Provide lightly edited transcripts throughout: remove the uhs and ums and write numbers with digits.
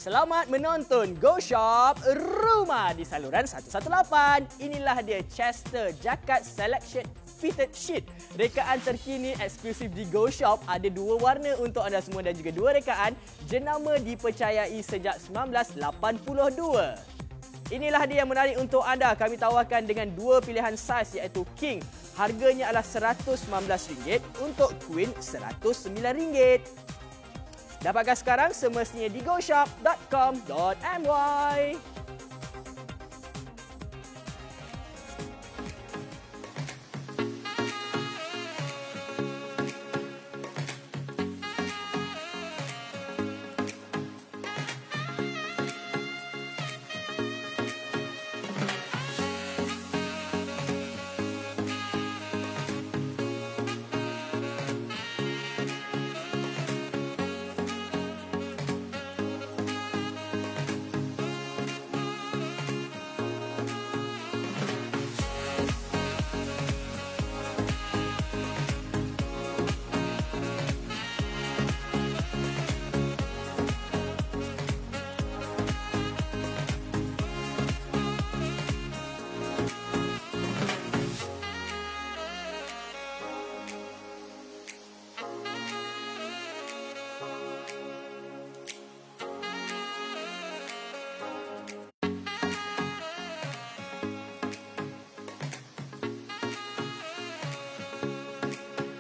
Selamat menonton Go Shop Rumah di saluran 118. Inilah dia Chester Jacket Selection Fitted Sheet. Rekaan terkini eksklusif di Go Shop. Ada dua warna untuk anda semua dan juga dua rekaan. Jenama dipercayai sejak 1982. Inilah dia yang menarik untuk anda. Kami tawarkan dengan dua pilihan saiz iaitu King. Harganya adalah RM119. Untuk Queen RM109. Dapatkan sekarang semestinya di goshop.com.my.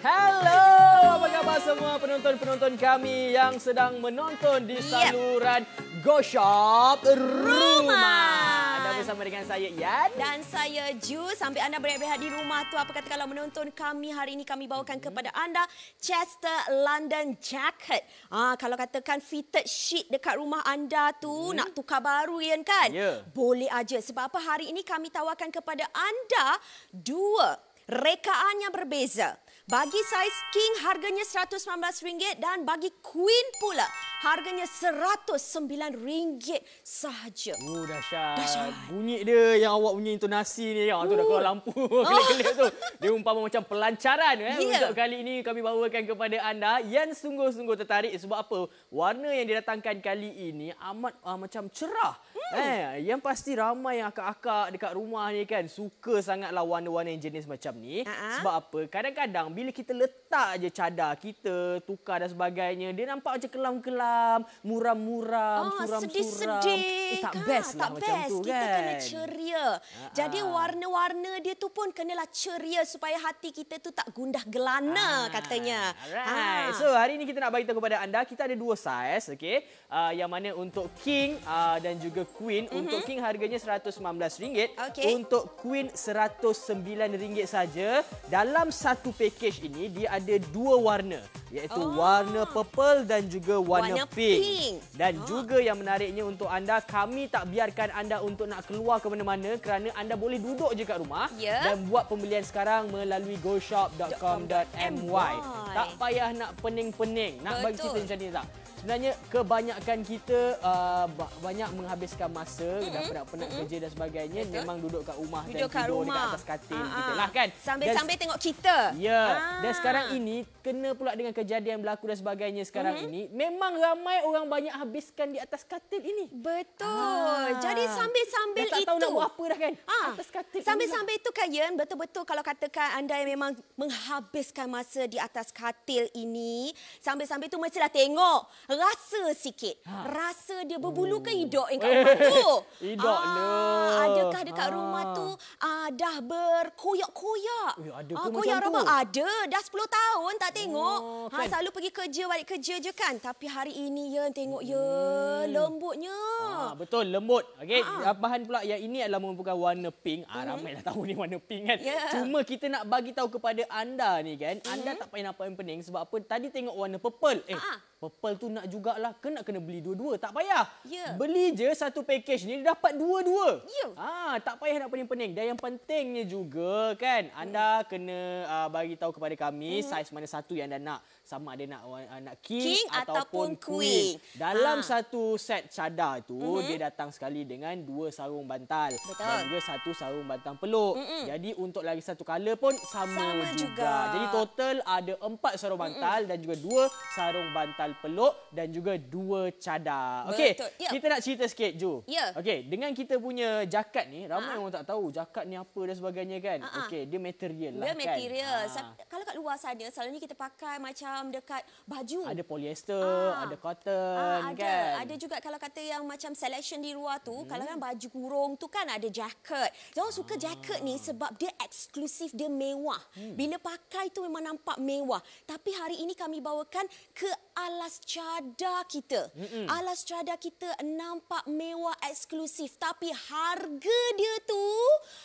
Hello, apa khabar semua penonton-penonton kami yang sedang menonton di saluran Go Shop Rumah. Dan bersama dengan saya Yan dan saya Ju. Sampai anda berehat-rehat di rumah tu, apa kata kalau menonton kami hari ini, kami bawakan kepada anda Chester London Jacket. Kalau katakan fitted sheet dekat rumah anda tu nak tukar baru kan? Boleh aja. Sebab apa hari ini kami tawarkan kepada anda dua rekaan yang berbeza. Bagi saiz King harganya RM119 dan bagi Queen pula harganya RM109 sahaja. Oh, dahsyat. Bunyi dia yang awak punya intonasi ni. Tu dah keluar lampu kelip-kelip tu. Dia umpama macam pelancaran. Untuk kali ini kami bawakan kepada anda yang sungguh-sungguh tertarik. Sebab apa? Warna yang didatangkan kali ini amat macam cerah. Yang pasti ramai yang akak-akak dekat rumah ni kan suka sangatlah warna-warna yang jenis macam ni. Sebab apa? Kadang-kadang bila kita letak je cadar kita, tukar dan sebagainya, dia nampak macam kelam-kelam, muram-muram, suram-suram. Sedih-sedih. Tak best lah macam tu kan. Kita kena ceria. Jadi warna-warna dia tu pun kenalah ceria supaya hati kita tu tak gundah gelana katanya. Alright. So hari ini kita nak bagi tahu kepada anda, kita ada dua saiz, okey. Yang mana untuk King dan juga Queen. Untuk King harganya RM119. Untuk Queen RM109 saja. Dalam satu package ini dia ada dua warna, iaitu warna purple dan juga warna pink. Dan juga yang menariknya untuk anda, kami tak biarkan anda untuk nak keluar ke mana-mana kerana anda boleh duduk je kat rumah dan buat pembelian sekarang melalui goshop.com.my. Tak payah nak pening-pening. Nak bagi cerita macam ni tak? Sebenarnya kebanyakan kita banyak menghabiskan masa, dah penat-penat kerja dan sebagainya, memang duduk kat rumah dan tidur dekat atas katil kita lah kan. Sambil-sambil tengok kita. Dan sekarang ini kena pula dengan kejadian berlaku dan sebagainya sekarang ini, memang ramai orang banyak habiskan di atas katil ini. Betul. Jadi sambil-sambil tak tahu nak buat apa dah kan. Atas katil. Sambil-sambil itu kan Yan, betul-betul kalau katakan anda yang memang menghabiskan masa di atas katil ini, sambil-sambil itu mestilah tengok. Rasa sikit. Rasa dia berbulu ke hidok kat rumah tu? Hidok adakah dekat rumah tu dah berkoyak-koyak? Ada ke koyak macam tu? Ada. Dah 10 tahun tak tengok. Kan? Selalu pergi kerja, balik kerja je kan. Tapi hari ini tengok lembutnya. Betul, lembut. Okey, bahan pula yang ini adalah merupakan warna pink. Ramai dah tahu ni warna pink kan. Cuma kita nak bagi tahu kepada anda ni kan, anda tak payah nampak yang pening sebab apa? Tadi tengok warna purple. Purple tu nak jugalah, kena beli dua-dua. Tak payah. Beli je satu package ni, dapat dua-dua. Tak payah nak pening-pening. Dan yang pentingnya juga kan, anda kena bagi tahu kepada kami saiz mana satu yang anda nak. Sama ada nak King ataupun Queen. Dalam satu set cadar tu, dia datang sekali dengan 2 sarung bantal. Dan juga 1 sarung bantal peluk. Jadi untuk lagi satu color pun sama juga. Jadi total ada 4 sarung bantal dan juga 2 sarung bantal peluk dan juga 2 cadar. Okey, kita nak cerita sikit Ju. Okey, dengan kita punya jaket ni, ramai orang tak tahu jaket ni apa dan sebagainya kan. Okey, dia material lah kan. Dia material. Kalau kat luar sana, selalunya kita pakai macam dekat baju. Ada polyester, ada cotton kan. Ada juga kalau kata yang macam selection di luar tu, kalau kan baju kurung tu kan ada jaket. Orang suka jaket ni sebab dia eksklusif, dia mewah. Bila pakai tu memang nampak mewah. Tapi hari ini kami bawakan ke alas cadar kita. Alas cadar kita nampak mewah, eksklusif. Tapi harga dia tu,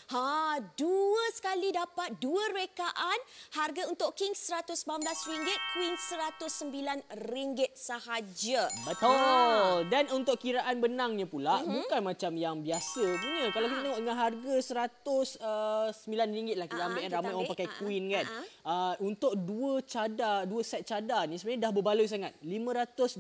2 sekali dapat 2 rekaan. Harga untuk king RM119, queen RM109 sahaja. Betul. Dan untuk kiraan benangnya pula, bukan macam yang biasa punya. Kalau kita tengok dengan harga RM109 lah, kita ambil ramai orang pakai queen kan. Untuk 2 set cadar ni sebenarnya dah berbaloi sangat. 520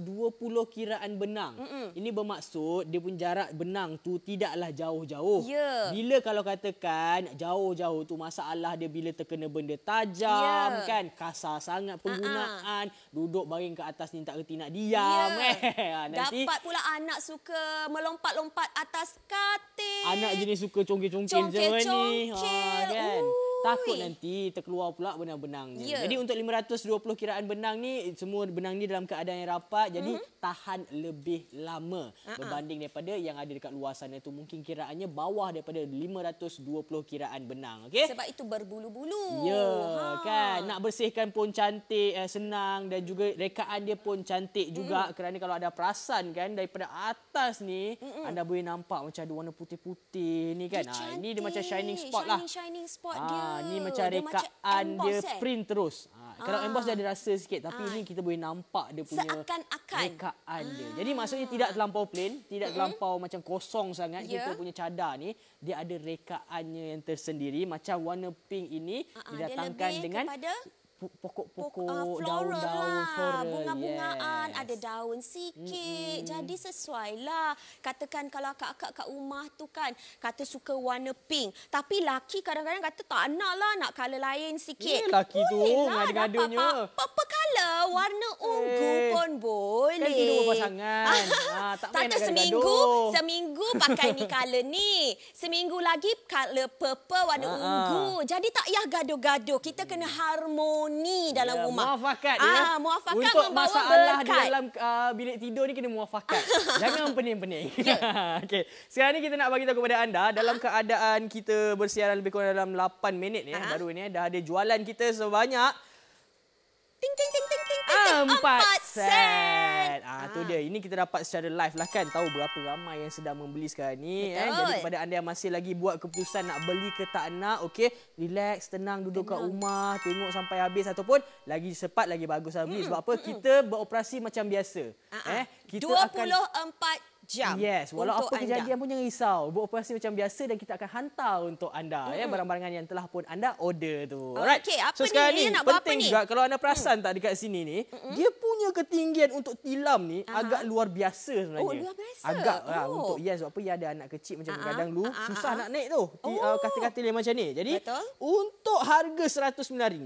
kiraan benang. Ini bermaksud dia pun jarak benang tu tidaklah jauh-jauh. Bila kalau katakan jauh-jauh tu masalah dia bila terkena benda tajam kan, kasar sangat penggunaan, duduk baring ke atas ni tak reti nak diam nanti dapat pula anak suka melompat-lompat atas katil. Anak jenis suka congkil-congkil macam ni kan. Takut nanti terkeluar pula benang-benangnya. Jadi untuk 520 kiraan benang ni, semua benang ni dalam keadaan yang rapat, jadi tahan lebih lama berbanding daripada yang ada dekat luar sana tu. Mungkin kiraannya bawah daripada 520 kiraan benang. Okay? Sebab itu berbulu-bulu. Kan. Nak bersihkan pun cantik, senang dan juga rekaan dia pun cantik juga kerana kalau ada perasan kan daripada atas ni, anda boleh nampak macam ada warna putih-putih ni kan. Ini dia macam shining spot lah. Shining spot dia. Ni macam rekaan dia print terus. Kalau emboss dia ada rasa sikit, tapi ini kita boleh nampak dia punya rekaan dia. Jadi maksudnya tidak terlampau plain, tidak terlampau macam kosong sangat. Kita punya cadar ni, dia ada rekaannya yang tersendiri. Macam warna pink ini didatangkan dengan pokok-pokok, daun-daun floral, bunga-bungaan, ada daun sikit. Jadi sesuailah. Katakan kalau akak-akak kat rumah tu kan kata suka warna pink, tapi laki kadang-kadang kata tak nak lah, nak colour lain sikit. Laki tu ngada-ngadanya. Apa colour? Warna ungu pun boleh. Kan tidur berpasangan. Tak kata seminggu pakai ni colour ni. Seminggu lagi colour purple warna ungu. Jadi tak payah gaduh-gaduh. Kita kena harmoni dalam rumah. Muafakat muafakat untuk membawa masalah berkat. di dalam bilik tidur ni kena muafakat. Jangan pening-pening. Okey. Sekarang ni kita nak bagi tahu kepada anda dalam keadaan kita bersiaran lebih kurang dalam 8 minit ni baru ni dah ada jualan kita sebanyak 4 set. Tu dia. Ini kita dapat secara live lah kan. Tahu berapa ramai yang sedang membeli sekarang ni. Jadi kepada anda yang masih lagi buat keputusan nak beli ke tak nak, okey, relax, tenang, duduk kat rumah, tengok sampai habis ataupun lagi cepat lagi bagus lah beli. Sebab apa? Kita beroperasi macam biasa. Kita 24 jam. Yes, walau apa kejadian pun jangan risau. Beroperasi macam biasa dan kita akan hantar untuk anda barang-barangan yang telah pun anda order tu. Alright. Okey, apa so sekarang ni nak penting juga kalau anda perasan tak dekat sini ni, dia punya ketinggian untuk tilam ni agak luar biasa sebenarnya. Oh, luar biasa. Agak untuk sebab apa ia ada anak kecil macam kadang lu susah nak naik tu. Katil-katil yang macam ni. Jadi untuk harga RM109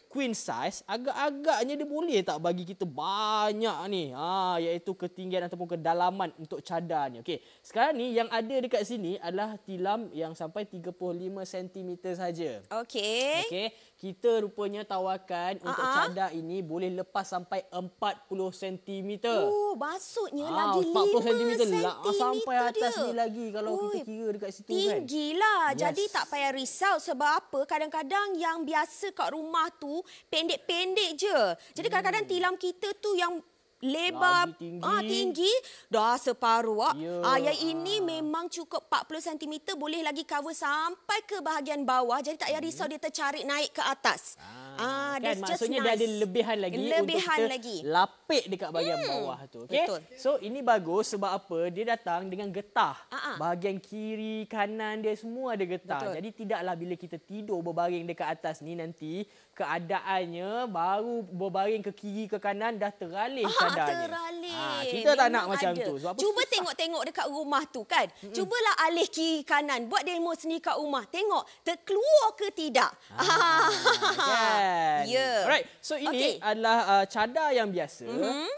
queen size, agak-agaknya dia boleh tak bagi kita banyak ni. Iaitu ketinggian ataupun kedalaman untuk cadarnya. Okey. Sekarang ni yang ada dekat sini adalah tilam yang sampai 35 cm saja. Okey. Okey. Kita rupanya tawarkan untuk cadar ini boleh lepas sampai 40 cm. Maksudnya lagi 40 cm lah. Sampai atas ni lagi kalau kita kira dekat situ kan. Tinggilah. Jadi tak payah risau sebab apa? Kadang-kadang yang biasa kat rumah tu pendek-pendek je. Jadi kadang-kadang tilam kita tu yang lebar tinggi dah separuh. Yang ini memang cukup 40 cm, boleh lagi cover sampai ke bahagian bawah. Jadi tak payah risau dia tercarik naik ke atas. Kan maksudnya dia ada lebihan lagi untuk kita lapik dekat bahagian bawah tu. Okay? Betul. So ini bagus sebab apa? Dia datang dengan getah. Bahagian kiri, kanan dia semua ada getah. Betul. Jadi tidaklah bila kita tidur berbaring dekat atas ni nanti keadaannya baru berbaring ke kiri ke kanan dah teralih cadarnya. Kita tak nak macam tu. Sebab cuba tengok-tengok dekat rumah tu kan. Cubalah alih kiri kanan. Buat demo sendiri kat rumah. Tengok terkeluar ke tidak. Kan? kan? Ya. Alright. So ini adalah cadar yang biasa.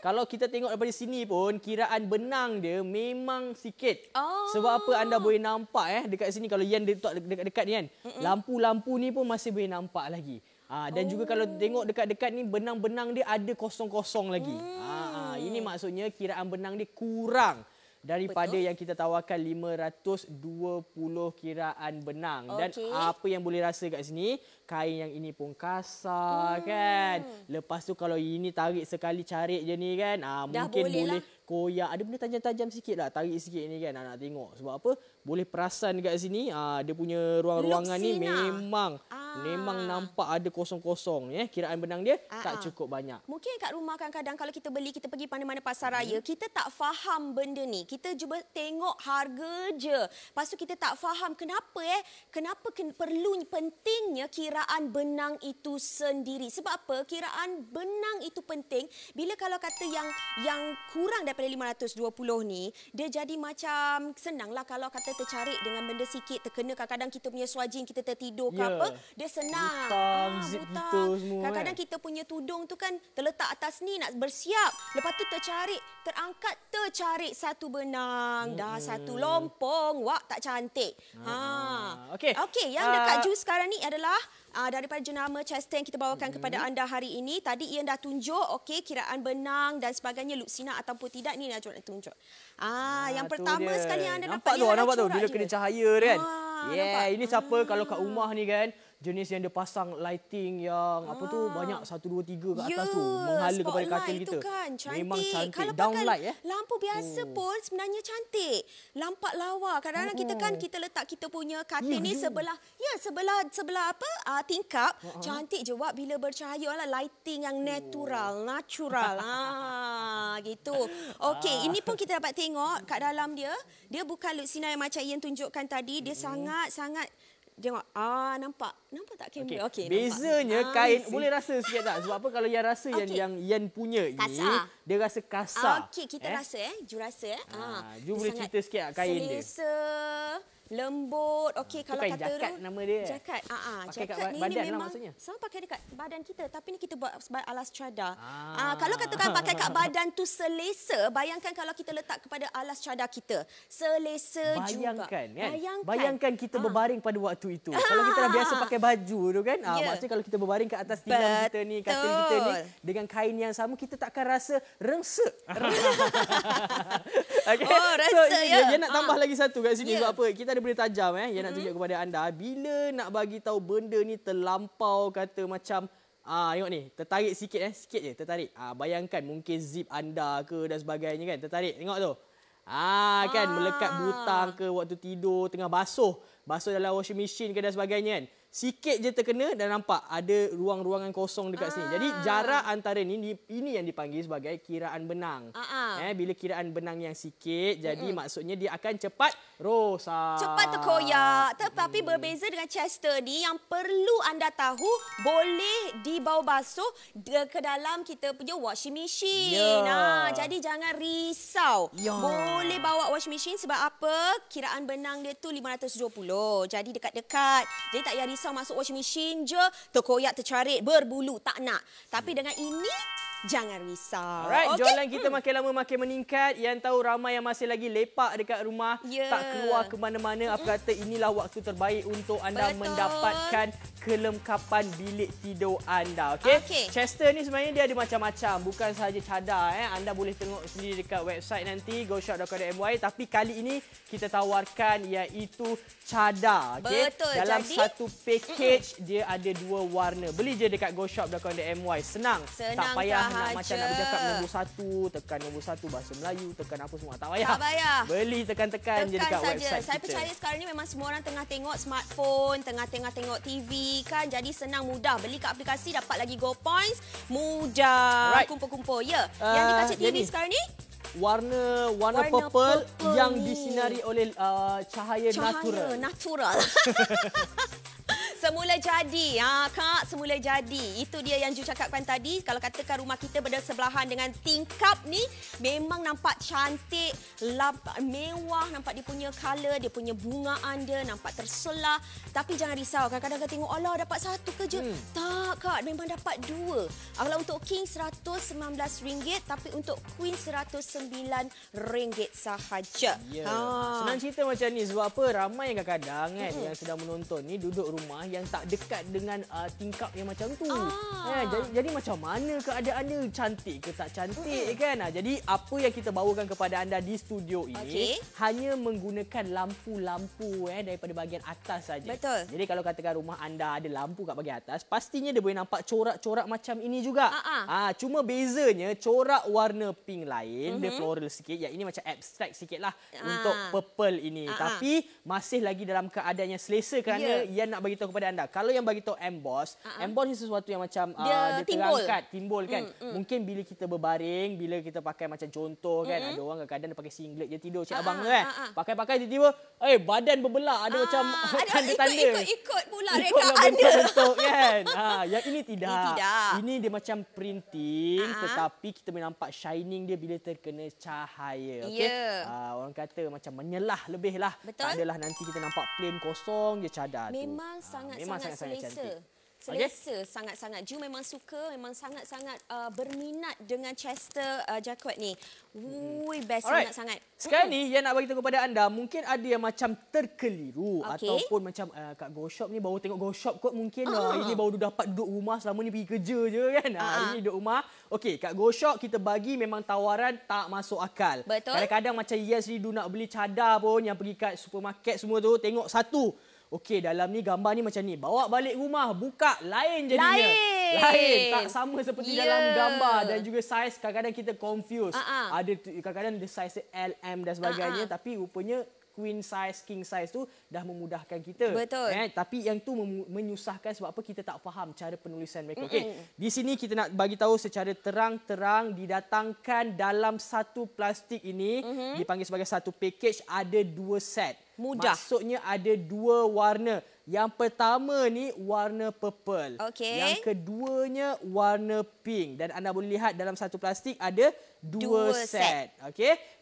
Kalau kita tengok daripada sini pun kiraan benang dia memang sikit. Sebab apa anda boleh nampak dekat sini kalau Yan letak dekat-dekat ni kan. Lampu-lampu ni pun masih boleh nampak lagi. Dan juga kalau tengok dekat-dekat ni benang-benang dia ada kosong-kosong lagi. Ini maksudnya kiraan benang dia kurang daripada yang kita tawarkan 520 kiraan benang. Dan apa yang boleh rasa kat sini, kain yang ini pun kasar kan. Lepas tu kalau ini tarik sekali carik je ni kan, mungkin boleh koyak. Ada benda tajam-tajam sikit lah, tarik sikit ni kan, nak tengok. Sebab apa? Boleh perasan kat sini, dia punya ruang-ruangan ni memang nampak ada kosong-kosong. Kiraan benang dia tak cukup banyak. Mungkin kat rumah kadang-kadang kalau kita beli, kita pergi mana-mana pasar raya, kita tak faham benda ni. Kita cuba tengok harga je. Lepas tu kita tak faham kenapa perlu pentingnya kiraan benang itu sendiri. Sebab apa? Kiraan benang itu penting. Bila kalau kata yang kurang daripada 520 ni, dia jadi macam senanglah kalau kata tercarik dengan benda sikit, terkena kadang-kadang kita punya swajin, kita tertidur ke apa, dia senang. Zip kita semua. Kadang-kadang kita punya tudung tu kan terletak atas ni nak bersiap. Lepas tu tercarik satu benang. Dah satu lompong. Wah, tak cantik. Okey, yang dekat jus sekarang ni adalah daripada jenama Chester yang kita bawakan kepada anda hari ini. Tadi Ian dah tunjuk kiraan benang dan sebagainya, Luxina ataupun tidak, ni nak tunjuk. Yang pertama sekali yang anda nampak tu bila kena cahaya kan. Ini siapa kalau kat rumah ni kan, jenis yang dia pasang lighting yang banyak 1 2 3 ke atas tu, menghala kepada katil kita. Kan, memang cantik. Kalau downlight lampu biasa pun sebenarnya cantik. Lampak lawa. Kadang-kadang kita letak kita punya katil ni sebelah tingkap. Cantik je wak bila bercahaya lah, lighting yang natural. Gitu. Okey, ini pun kita dapat tengok kat dalam dia. Dia bukan Luxina yang macam Ian tunjukkan tadi. Dia sangat tengok. Nampak tak kamera? Okey. Bezanya kain boleh rasa sikit tak? Sebab apa kalau yang rasa yang Yan punya ni, dia rasa kasar. Okey, kita rasa jurasa Jom boleh cerita sikit kain dia. Selesa, lembut. Okey, kalau kata jakat nama dia. Jakat. Pakai kat jakat badan ni memang maksudnya. sama pakai dekat badan kita, tapi ni kita buat sebagai alas cadar. Kalau katakan pakai kat badan tu selesa, bayangkan kalau kita letak kepada alas cadar kita. Selesa juga. Bayangkan kita berbaring pada waktu itu. Kalau kita dah biasa pakai baju tu kan, maksudnya kalau kita berbaring kat atas tilam kita ni, katil kita ni dengan kain yang sama, kita takkan rasa rengsek. Dia nak tambah lagi satu kat sini. Sebab apa? Kita ada benda tajam yang nak tunjuk kepada anda. Bila nak bagi tahu benda ni terlampau kata macam tengok ni, tertarik sikit sikit je tertarik. Bayangkan mungkin zip anda ke dan sebagainya kan, tertarik. Tengok tu. Kan melekat butang ke waktu tidur, tengah basuh dalam washing machine ke dan sebagainya kan. Sikit je terkena dan nampak ada ruang-ruangan kosong dekat sini. Jadi jarak antara ini yang dipanggil sebagai kiraan benang. Bila kiraan benang yang sikit, jadi maksudnya dia akan cepat rosak. Cepat terkoyak. Tetapi berbeza dengan Chester ni, yang perlu anda tahu, boleh dibawa basuh ke dalam kita punya washing machine. Jadi jangan risau. Boleh bawa washing machine sebab apa? Kiraan benang dia tu 520. Jadi dekat-dekat. Jadi tak payah risau masuk washing machine je, terkoyak, tercarik, berbulu. Tak nak. Tapi dengan ini, jangan risau. Alright, jualan kita makin lama makin meningkat. Yang tahu ramai yang masih lagi lepak dekat rumah, tak keluar ke mana-mana. Apa kata inilah waktu terbaik untuk anda mendapatkan kelengkapan bilik tidur anda. Chester ni sebenarnya dia ada macam-macam. Bukan sahaja cadar. Anda boleh tengok sendiri dekat website nanti, goshop.com.my. Tapi kali ini kita tawarkan iaitu cadar. Dalam satu package, dia ada 2 warna. Beli je dekat goshop.com.my. Senang. Tak payah nak macam nak bercakap nombor 1, tekan nombor 1 bahasa Melayu, tekan apa semua. Tak payah. Beli tekan-tekan je dekat website Saya percaya sekarang ni memang semua orang tengah tengok smartphone, tengah tengok TV kan. Jadi senang, mudah. Beli kat aplikasi, dapat lagi Go Points. Mudah. Kumpul-kumpul. Yang di kaca TV sekarang ni? Warna purple yang disinari oleh cahaya natural. So Semula jadi. Kak, semula jadi. Itu dia yang Ju cakapkan tadi. Kalau katakan rumah kita bersebelahan dengan tingkap ni, memang nampak cantik, mewah, nampak dia punya colour, dia punya bungaan dia, nampak terselah. Tapi jangan risau, kadang-kadang kita tengok, alah dapat satu ke je. Tak Kak, memang dapat dua. Kalau untuk King RM119, tapi untuk Queen RM109 sahaja. Senang cerita macam ni sebab apa? Ramai yang kadang-kadang yang sedang menonton ni duduk rumah yang tak dekat dengan tingkap yang macam tu. Jadi macam mana keadaannya? Cantik ke tak cantik kan? Jadi apa yang kita bawakan kepada anda di studio ini hanya menggunakan lampu-lampu daripada bahagian atas saja. Betul. Jadi kalau katakan rumah anda ada lampu kat bahagian atas, pastinya dia boleh nampak corak-corak macam ini juga. Cuma bezanya corak warna pink lain, dia floral sikit. Yang ini macam abstract sikitlah untuk purple ini. Tapi masih lagi dalam keadaan yang selesa kerana yang nak bagi tahu kepada anda. Kalau yang bagi tahu emboss, emboss ni sesuatu yang macam dia terangkat, timbul kan. Mungkin bila kita berbaring, bila kita pakai macam contoh kan, ada orang kadang-kadang dia pakai singlet je tidur, cik abang kan. Pakai-pakai tiba-tiba badan berbelah, ada macam tanda-tanda. Ikut pula rekaan dia. Bentuk kan. Yang ini tidak. Ini dia macam printing tetapi kita boleh nampak shining dia bila terkena cahaya. Orang kata macam menyelah lebih lah. Tak adalah nanti kita nampak plain kosong je cadar tu. Memang sangat-sangat selesa. Selesa sangat-sangat. Ju memang suka, memang sangat-sangat berminat dengan Chester Jacquard ni. Best sangat-sangat. Sekarang ni yang nak bagi tahu kepada anda, mungkin ada yang macam terkeliru ataupun macam Kak Go Shop ni baru tengok Go Shop kot mungkin ini baru dapat duduk rumah, selama ni pergi kerja je kan. Ini duduk rumah. Okey, Kak Go Shop kita bagi memang tawaran tak masuk akal. Kadang-kadang macam Yes Ridu nak beli cadar pun yang pergi kat supermarket semua tu, tengok satu. Okey, dalam ni gambar ni macam ni. Bawa balik rumah, buka, lain jadinya. Lain. Tak sama seperti dalam gambar. Dan juga saiz kadang-kadang kita confuse. Ada kadang-kadang the size LM dan sebagainya. Tapi rupanya queen size, king size tu dah memudahkan kita. Betul. Tapi yang tu menyusahkan sebab apa? Kita tak faham cara penulisan mereka. Okey, di sini kita nak bagi tahu secara terang-terang didatangkan dalam satu plastik ini, dipanggil sebagai satu package, ada 2 set. Mudah. Maksudnya ada 2 warna. Yang pertama ni warna purple. Yang keduanya warna pink. Dan anda boleh lihat dalam satu plastik ada 2 set.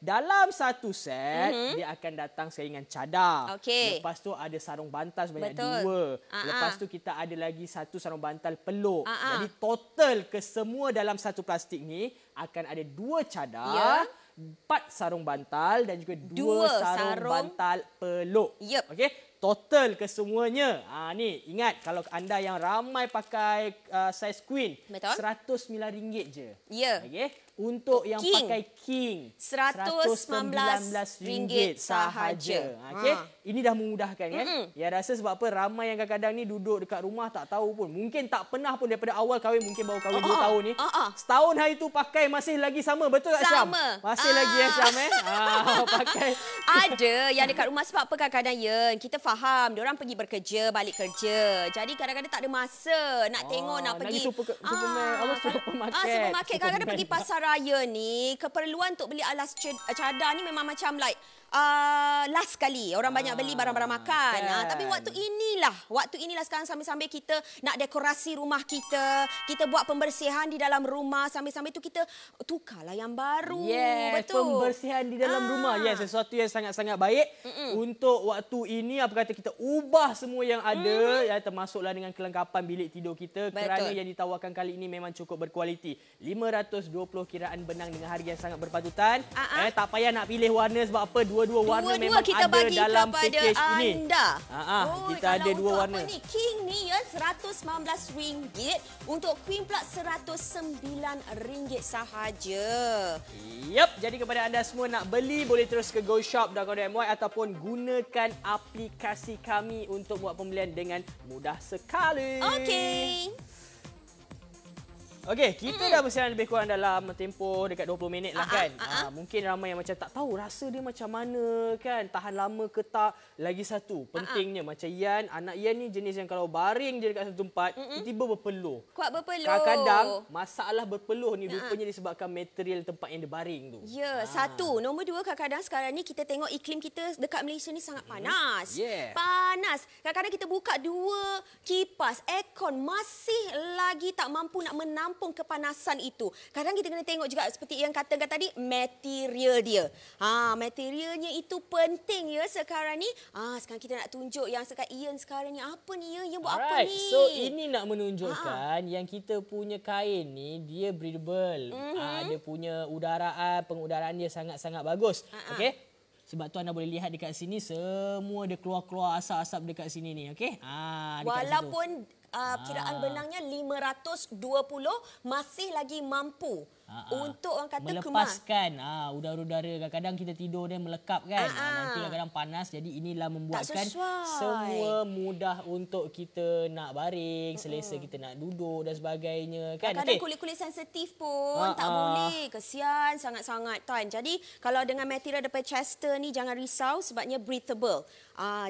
Dalam satu set dia akan datang dengan cadar. Lepas tu ada sarung bantal sebanyak 2. Lepas tu kita ada lagi satu sarung bantal peluk. Jadi total kesemua dalam satu plastik ni akan ada 2 cadar. 4 sarung bantal dan juga 2 sarung bantal peluk. Total kesemuanya. Ni ingat kalau anda yang ramai pakai saiz queen, RM109 je. Untuk yang King, pakai King, RM119 sahaja. Ini dah memudahkan kan? Ya rasa sebab apa ramai yang kadang-kadang ni duduk dekat rumah tak tahu pun. Mungkin tak pernah pun daripada awal kahwin, mungkin baru kahwin 2 tahun ni. Setahun hari tu pakai masih lagi sama. Betul tak Syam? Masih lagi Syam pakai. Ada yang dekat rumah sebab apa kadang-kadang kita faham diorang pergi bekerja, balik kerja. Jadi kadang-kadang tak ada masa nak tengok, nak pergi supermarket. Kadang-kadang pergi pasar raya ni, keperluan untuk beli alas cadar ni memang macam like last kali orang banyak beli barang-barang makan. Tapi waktu inilah sekarang sambil-sambil kita nak dekorasi rumah kita, kita buat pembersihan di dalam rumah, sambil-sambil tu kita tukarlah yang baru. Betul. Pembersihan di dalam rumah. Sesuatu yang sangat-sangat baik untuk waktu ini. Apa kata kita ubah semua yang ada, termasuklah dengan kelengkapan bilik tidur kita. Kerana yang ditawarkan kali ini memang cukup berkualiti. 520 kiraan benang dengan harga yang sangat berpatutan. Tak payah nak pilih warna sebab apa? Dua-dua warna memang kita ada dalam package anda. ini. Kita ada 2 warna. Ni King ni RM119, untuk Queen pula RM109 sahaja. Jadi kepada anda semua nak beli boleh terus ke goshop.com.my ataupun gunakan aplikasi kami untuk buat pembelian dengan mudah sekali. Okey, kita dah bersiaran lebih kurang dalam tempoh dekat 20 minit lah kan. Mungkin ramai yang macam tak tahu rasa dia macam mana kan. Tahan lama ke tak. Lagi satu, pentingnya macam Ian, anak Ian ni jenis yang kalau baring je dekat satu tempat, tiba-tiba berpeluh. Kuat berpeluh. Kadang-kadang masalah berpeluh ni rupanya disebabkan material tempat yang dia baring tu. Ya, satu. Nombor dua, kadang-kadang sekarang ni kita tengok iklim kita dekat Malaysia ni sangat panas. Panas. Kadang-kadang kita buka 2 kipas, aircon masih lagi tak mampu nak menampung kepanasan itu. Kadang kita kena tengok juga seperti yang katakan tadi, material dia. Materialnya itu penting ya sekarang ni. Sekarang kita nak tunjuk yang sekat Ian sekarang ni. Apa ni ya? Yang buat apa ni? So ini nak menunjukkan yang kita punya kain ni dia breathable. Dia punya pengudaraan dia sangat-sangat bagus. Okey? Sebab tu anda boleh lihat dekat sini semua dia keluar-keluar asap-asap dekat sini ni. Okey? Walaupun kiraan benangnya 520 masih lagi mampu untuk orang kata melepaskan udara-udara. Kadang-kadang kita tidur dan melekap kan. Nanti kadang-kadang panas. Jadi inilah membuatkan semua mudah untuk kita nak baring, selesa kita nak duduk dan sebagainya kan. Kadang-kadang kulit-kulit sensitif pun tak boleh. Kesian sangat-sangat kan. Jadi kalau dengan material daripada Chester ni jangan risau sebabnya breathable.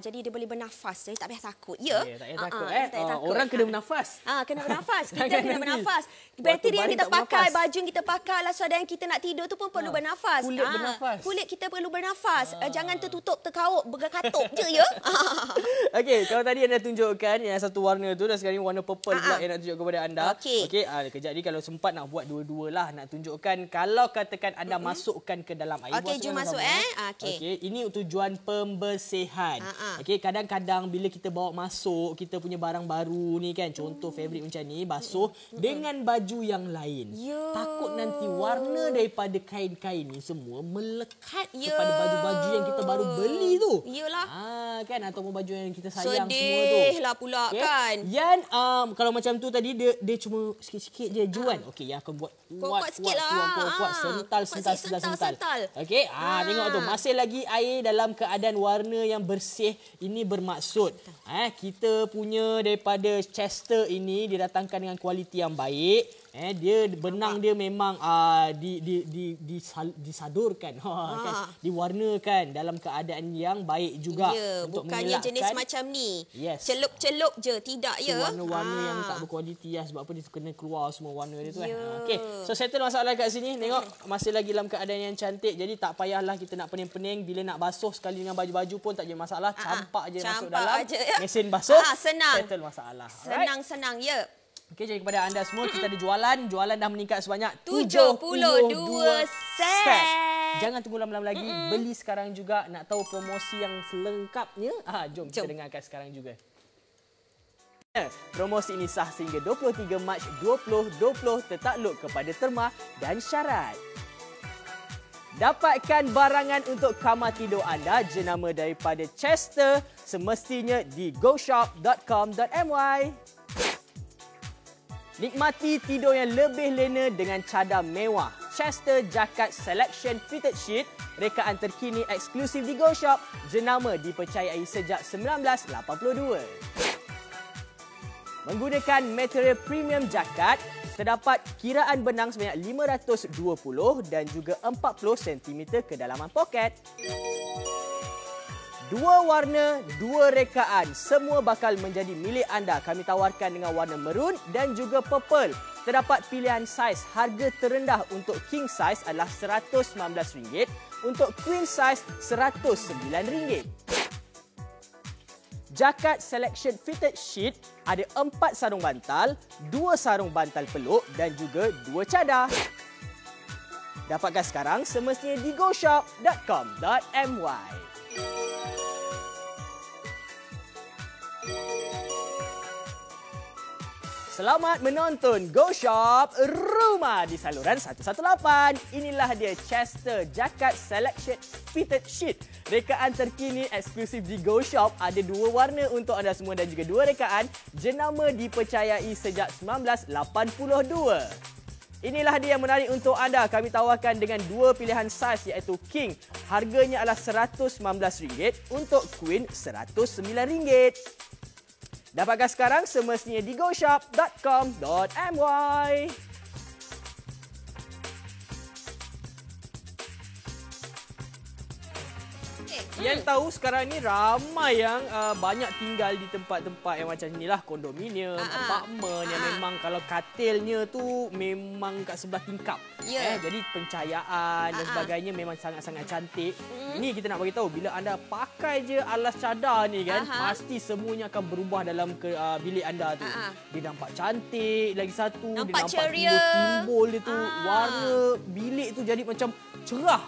Jadi dia boleh bernafas. Jadi tak payah takut. Ya. Tak payah takut. Orang kena bernafas. Kena bernafas. Kita kena bernafas. Material yang kita pakai, baju yang kita pakai, lah saudara yang kita nak tidur tu pun perlu bernafas. Kulit bernafas. Kulit kita perlu bernafas. Jangan tertutup, terkaup, berkatup je ya. Okey, kalau tadi anda tunjukkan yang satu warna tu dan sekarang warna purple pula yang nak tunjuk kepada anda. Okey, kejap ni kalau sempat nak buat dua-dua lah. Nak tunjukkan kalau katakan anda masukkan ke dalam air. Okey, jom masuk Okey, ini tujuan pembersihan. Okey, kadang-kadang bila kita bawa masuk kita punya barang baru ni kan, contoh fabric macam ni, basuh dengan baju yang lain. Takut nanti warna daripada kain-kain ni semua melekat kepada baju-baju yang kita baru beli tu. Iyalah. Kan, ataupun baju yang kita sayang semua tu. Sedih lah pula kan. Yan, kalau macam tu tadi dia cuma sikit-sikit je juan. Okey, yang akan buat kuat sikit lah. Kuat, sental. Okey, tengok tu masih lagi air dalam keadaan warna yang bersih. Ini bermaksud kita punya daripada Chester ini didatangkan dengan kualiti yang baik. Dia benang dia memang disadurkan, kan, diwarnakan dalam keadaan yang baik juga untuk bukannya jenis macam ni. Celup-celup je, tidak ya. Warna-warna yang tak berkualiti sebab apa dia kena keluar semua warna dia tu kan. Okey, so settle masalah kat sini. Tengok masih lagi dalam keadaan yang cantik. Jadi tak payahlah kita nak pening-pening bila nak basuh sekali dengan baju-baju pun tak ada masalah. Campak je masuk dalam mesin basuh. Senang. Settle masalah. Senang-senang ya. Okey, jadi kepada anda semua kita ada jualan. Jualan dah meningkat sebanyak 72 set. Jangan tunggu lama-lama lagi. Beli sekarang juga. Nak tahu promosi yang selengkapnya? Jom kita dengarkan sekarang juga. Promosi ini sah sehingga 23 Mac 2020 tertakluk kepada terma dan syarat. Dapatkan barangan untuk kamar tidur anda jenama daripada Chester semestinya di goshop.com.my. Nikmati tidur yang lebih lena dengan cadar mewah. Chester Jacket Selection Fitted Sheet, rekaan terkini eksklusif di Go Shop, jenama dipercayai sejak 1982. Menggunakan material premium jaket, terdapat kiraan benang sebanyak 520 dan juga 40 cm kedalaman poket. 2 warna, 2 rekaan. Semua bakal menjadi milik anda. Kami tawarkan dengan warna maroon dan juga purple. Terdapat pilihan saiz. Harga terendah untuk king size adalah RM119. Untuk queen size RM109. Jacket Selection Fitted Sheet ada 4 sarung bantal, 2 sarung bantal peluk dan juga 2 cadar. Dapatkan sekarang semestinya di goshop.com.my. Selamat menonton Go Shop Rumah di saluran 118. Inilah dia Chester Jacket Selection Fitted Sheet. Rekaan terkini eksklusif di Go Shop. Ada 2 warna untuk anda semua dan juga 2 rekaan. Jenama dipercayai sejak 1982. Inilah dia yang menarik untuk anda. Kami tawarkan dengan 2 pilihan saiz iaitu king. Harganya adalah RM119. Untuk queen RM109. Dapatkan sekarang semestinya di goshop.com.my. Yang tahu sekarang ni ramai yang banyak tinggal di tempat-tempat yang macam inilah, kondominium, apartmen yang memang kalau katilnya tu memang kat sebelah tingkap. Jadi pencahayaan dan sebagainya memang sangat-sangat cantik. Ni kita nak bagi tahu, bila anda pakai je alas cadar ni kan, pasti semuanya akan berubah dalam bilik anda tu. Dia nampak cantik, lagi satu nampak dia nampak timbul dia tu, warna bilik tu jadi macam cerah.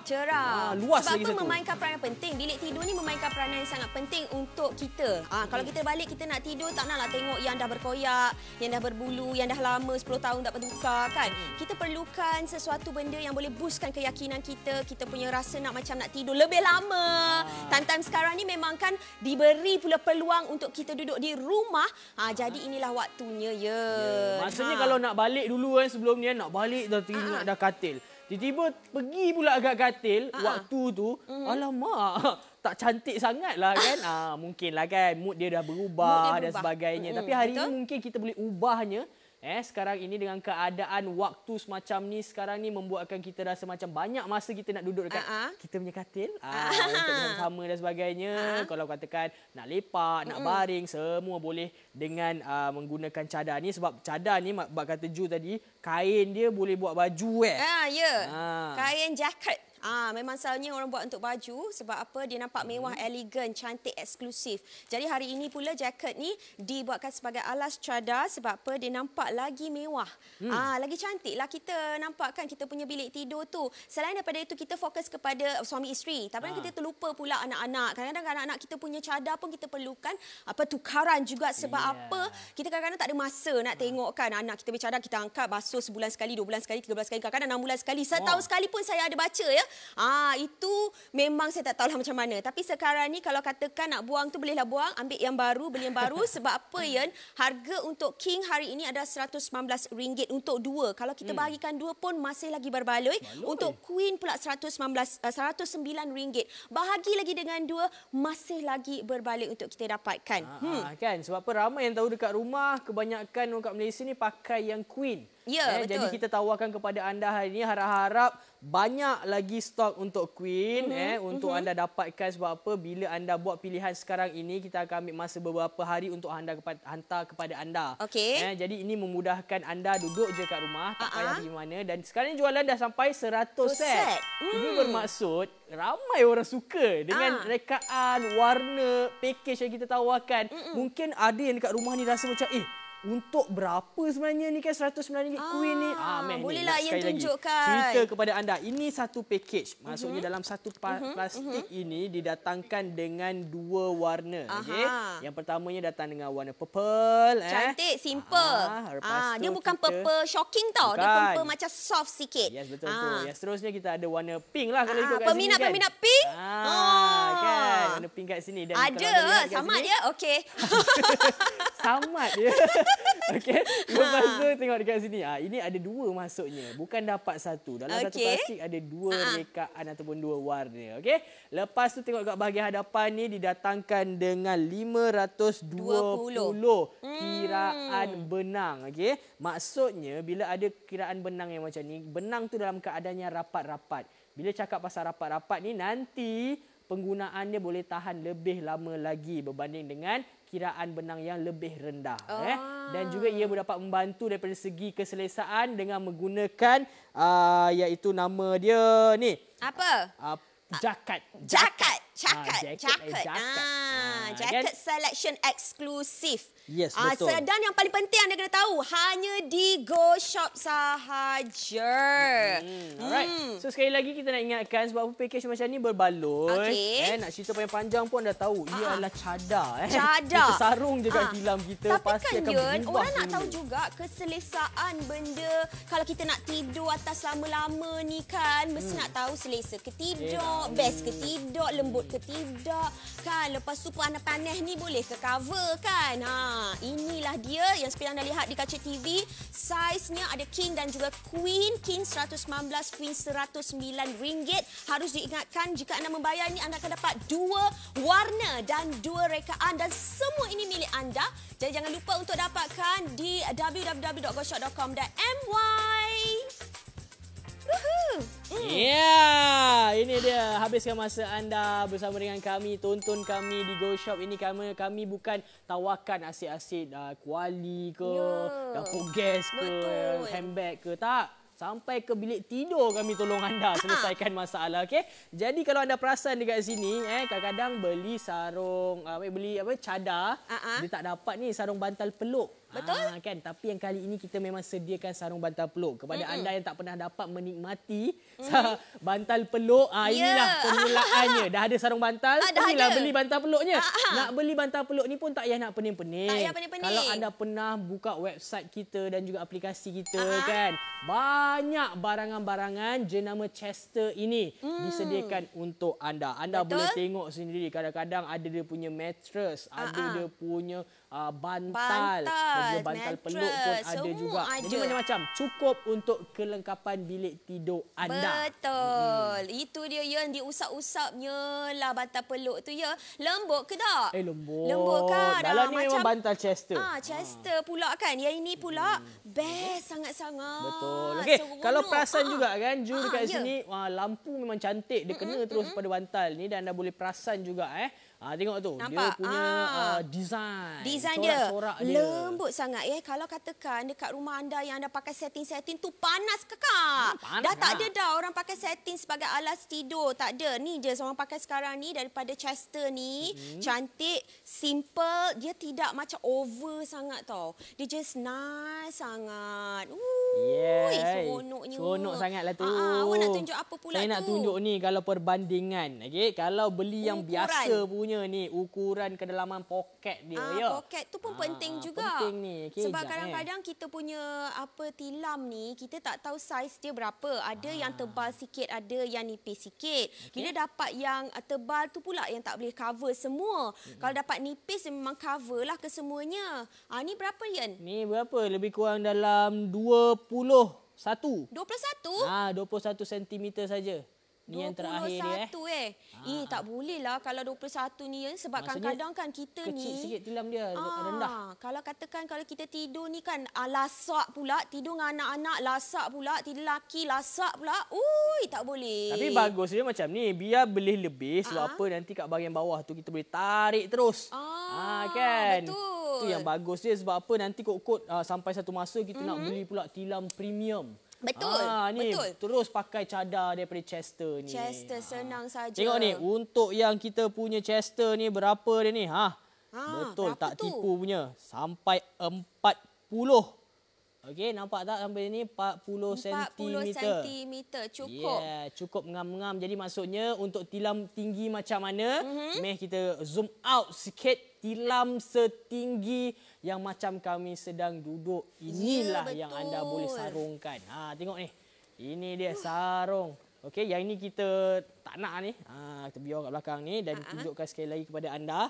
Luas sebab lagi apa satu. memainkan peranan penting. Bilik tidur ni memainkan peranan yang sangat penting untuk kita. Kalau kita balik kita nak tidur, tak naklah tengok yang dah berkoyak, yang dah berbulu, yang dah lama 10 tahun tak bertukar kan. Kita perlukan sesuatu benda yang boleh boostkan keyakinan kita. Kita punya rasa macam nak tidur lebih lama. Time-time sekarang ni memang kan diberi pula peluang untuk kita duduk di rumah. Jadi inilah waktunya Maksudnya kalau nak balik dulu kan, sebelum ni nak balik dah teringat dah katil. Tiba-tiba pergi pula agak katil, waktu tu, alamak, tak cantik sangat lah kan. Mungkinlah kan, mood dia dah berubah dan sebagainya. Tapi hari ini mungkin kita boleh ubahnya. Sekarang ini dengan keadaan waktu semacam ni, sekarang ni membuatkan kita rasa macam banyak masa kita nak duduk dekat kita punya katil untuk bersama dan sebagainya. Kalau katakan nak lepak, nak baring, semua boleh dengan menggunakan cadar ni. Sebab cadar ni, bak kata Ju tadi, kain dia boleh buat baju kain jaket. Memang selalunya orang buat untuk baju. Sebab apa? Dia nampak mewah, elegan, cantik, eksklusif. Jadi hari ini pula jaket ni dibuatkan sebagai alas cadar. Sebab apa? Dia nampak lagi mewah. Lagi cantik lah kita nampak kan kita punya bilik tidur tu. Selain daripada itu, kita fokus kepada suami isteri. Tapi kita terlupa pula anak-anak. Kadang-kadang anak-anak kita punya cadar pun kita perlukan tukaran juga. Sebab apa? Kita kadang-kadang tak ada masa nak tengok kan. Anak kita bercadar, kita angkat basuh sebulan sekali, 2 bulan sekali, 3 bulan sekali, kadang-kadang 6 bulan sekali. Setahun sekali pun saya ada baca ya. Itu memang saya tak tahulah macam mana. Tapi sekarang ni kalau katakan nak buang tu, bolehlah buang, ambil yang baru, beli yang baru. Sebab apa Yan? Harga untuk King hari ini ada RM119 untuk 2. Kalau kita bagikan 2 pun masih lagi berbaloi. Untuk Queen pula RM109. Bahagi lagi dengan 2, masih lagi berbaloi untuk kita dapatkan. Kan? Sebab apa ramai yang tahu dekat rumah, kebanyakan orang kat Malaysia ni pakai yang Queen. Betul. Jadi kita tawarkan kepada anda hari ini, harap-harap banyak lagi stok untuk Queen untuk anda dapatkan. Sebab apa? Bila anda buat pilihan sekarang ini, kita akan ambil masa beberapa hari untuk hantar kepada anda. Jadi ini memudahkan anda duduk je kat rumah, tak payah pergi mana. Dan sekarang jualan dah sampai 100 set. Ini bermaksud ramai orang suka dengan rekaan, warna, package yang kita tawarkan. Mungkin ada yang dekat rumah ni rasa macam untuk berapa sebenarnya ni kan RM109 Queen ni? Bolehlah yang tunjukkan. Cerita kepada anda. Ini satu package. Maksudnya dalam satu plastik ini didatangkan dengan 2 warna. Yang pertamanya datang dengan warna purple. Cantik, simple. Dia bukan purple shocking tau. Dia purple macam soft sikit. Yes, betul tu. Yang seterusnya kita ada warna pink lah kalau ikut kat sini kan. Peminat pink? Kan. Warna pink kat sini. Dan ada. Sama dia. Okey. Samat dia. Okey. Lepas tu tengok dekat sini. Ini ada 2 masuknya. Bukan dapat satu. Dalam satu plastik ada 2 rekaan ataupun 2 warna. Okey. Lepas tu tengok kat bahagian hadapan ni didatangkan dengan 520 kiraan benang. Okey. Maksudnya bila ada kiraan benang yang macam ni, benang tu dalam keadaannya rapat-rapat. Bila cakap pasal rapat-rapat ni, nanti penggunaannya boleh tahan lebih lama lagi berbanding dengan kiraan benang yang lebih rendah. Dan juga ia dapat membantu daripada segi keselesaan dengan menggunakan iaitu nama dia ni. Apa? Jaket. Jaket selection eksklusif. Yes, betul. Dan yang paling penting anda kena tahu, hanya di Go Shop sahaja. Alright. So sekali lagi kita nak ingatkan, sebab package macam ni berbaloi. Nak cerita panjang pun anda tahu, ia adalah cadar. Kita sarung je kat tilam kita. Tapi pasti kan akan berubah. Orang nak tahu juga keselesaan benda. Kalau kita nak tidur atas lama-lama ni kan, mesti nak tahu selesa ke tidak, best ke tidak, lembut ke tidak kan. Lepas tu panas-panas ni boleh ke cover kan. Inilah dia yang seperti anda lihat di kaca TV. Saiznya ada King dan juga Queen. King RM119, Queen RM109. Harus diingatkan, jika anda membayar ini, anda akan dapat 2 warna dan 2 rekaan. Dan semua ini milik anda. Jadi jangan lupa untuk dapatkan di www.goshop.com.my. Ya, ini dia. Habiskan masa anda bersama dengan kami. Tonton kami di Go Shop ini. Kami bukan tawarkan asyik-asyik kuali ke, dapur gas ke, handbag ke. Tak. Sampai ke bilik tidur kami tolong anda selesaikan masalah. Okey. Jadi kalau anda perasan dekat sini, kadang-kadang beli sarung, beli cadar, dia tak dapat ni sarung bantal peluk. Betul. Kan? Tapi yang kali ini kita memang sediakan sarung bantal peluk. Kepada anda yang tak pernah dapat menikmati bantal peluk, inilah permulaannya. Dah ada sarung bantal, pergilah beli bantal peluknya. Nak beli bantal peluk ni pun tak payah nak pening-pening. Kalau anda pernah buka website kita dan juga aplikasi kita kan, banyak barangan-barangan jenama Chester ini disediakan untuk anda. Anda boleh tengok sendiri. Kadang-kadang ada dia punya mattress, ada dia punya bantal bantal peluk pun ada juga. Jadi macam-macam. Cukup untuk kelengkapan bilik tidur anda. Betul. Itu dia yang diusap-usapnya lah bantal peluk tu ya. Lembut ke tak? Lembut. Lembut kan? Dalam ni memang bantal Chester. Chester pula kan. Yang ini pula best sangat-sangat. Betul. Okey, kalau perasan juga kan, Ju dekat sini lampu memang cantik. Dia kena terus pada bantal ni dan anda boleh perasan juga tengok tu. Nampak? Dia punya design dia lembut sangat Kalau katakan dekat rumah anda yang anda pakai setting-setting tu panas ke kak? Dah tak ada dah orang pakai setting sebagai alas tidur. Tak ada. Ni je orang pakai sekarang ni daripada Chester ni. Cantik, simple. Dia tidak macam over sangat tau. Dia just nice sangat. Seronoknya. Seronok sangatlah tu. Awak nak tunjuk apa pula Saya tu? nak tunjuk ni kalau perbandingan. Okay? Kalau beli yang biasa punya ni, ukuran kedalaman poket dia. Poket tu pun penting juga. Penting ni. Okay, sebab kadang-kadang kita punya tilam ni, kita tak tahu saiz dia berapa. Ada yang tebal sikit, ada yang nipis sikit. Kita dapat yang tebal tu pula yang tak boleh cover semua. Kalau dapat nipis, memang cover lah kesemuanya. Ni berapa, Yan? Ni berapa? Lebih kurang dalam 21. 21? 21 cm saja. Ni yang terakhir dia. Tak boleh lah kalau 21 ni sebab kadang-kadang kan kita kecil ni kecil sikit tilam dia rendah. Kalau katakan kalau kita tidur ni kan lasak pula, tidur dengan anak-anak lasak pula, tidur lelaki lasak pula. Tak boleh. Tapi bagus dia macam ni, biar boleh lebih sebab apa nanti kat bahagian bawah tu kita boleh tarik terus. Kan? Betul. Tu yang bagus dia sebab apa nanti kot-kot sampai satu masa kita nak beli pula tilam premium. Betul. Ni betul. Terus pakai cadar daripada Chester ni. Chester senang saja. Tengok ni, untuk yang kita punya Chester ni berapa dia ni? Betul tak tu? Tipu punya. Sampai 40. Okey, nampak tak sampai ni 40 cm. Cukup. Cukup ngam-ngam. Jadi maksudnya untuk tilam tinggi macam mana, meh kita zoom out sikit, tilam setinggi yang macam kami sedang duduk. Inilah yang anda boleh sarungkan. Tengok ni. Ini dia sarung. Okey, yang ini kita tak nak ni. Kita biar kat belakang ni dan tunjukkan sekali lagi kepada anda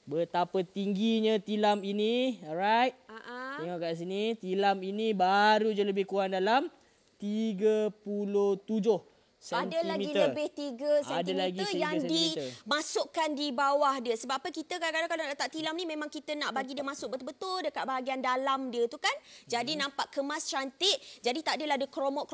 betapa tingginya tilam ini. Alright. Tengok kat sini, tilam ini baru je lebih kurang dalam 37 cm. Ada lagi lebih 3 cm yang dimasukkan di bawah dia. Sebab apa kita kadang-kadang kalau nak letak tilam ni memang kita nak bagi dia masuk betul-betul dekat bahagian dalam dia tu kan. Jadi nampak kemas cantik. Jadi tak adalah ada kromot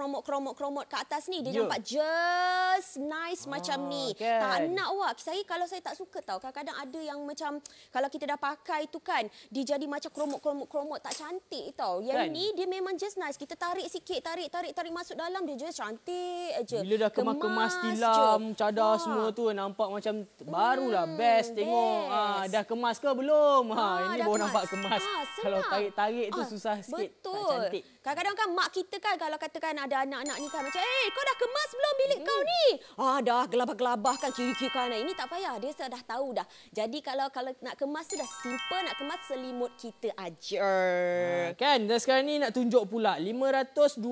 kat atas ni. Dia nampak just nice macam ni. Tak nak saya kalau saya tak suka tau. Kadang-kadang ada yang macam kalau kita dah pakai tu kan, dia jadi macam kromot tak cantik tau. Yang ni dia memang just nice. Kita tarik sikit, tarik masuk dalam dia just cantik aja. Bila dah kemas tilam, cadar semua tu nampak macam barulah best. Tengok dah kemas ke belum? Ini baru nampak kemas. Kalau tarik-tarik tu susah sikit. Betul. Tak cantik. Kadang-kadang kan mak kita kan kalau katakan ada anak-anak ni kan macam kau dah kemas belum bilik kau ni? Dah gelabah-gelabah kan kiri-kiri kanan. Ini tak payah. Dia dah tahu dah. Jadi kalau nak kemas tu dah simple, nak kemas selimut kita aja. Kan? Dan sekarang ni nak tunjuk pula 520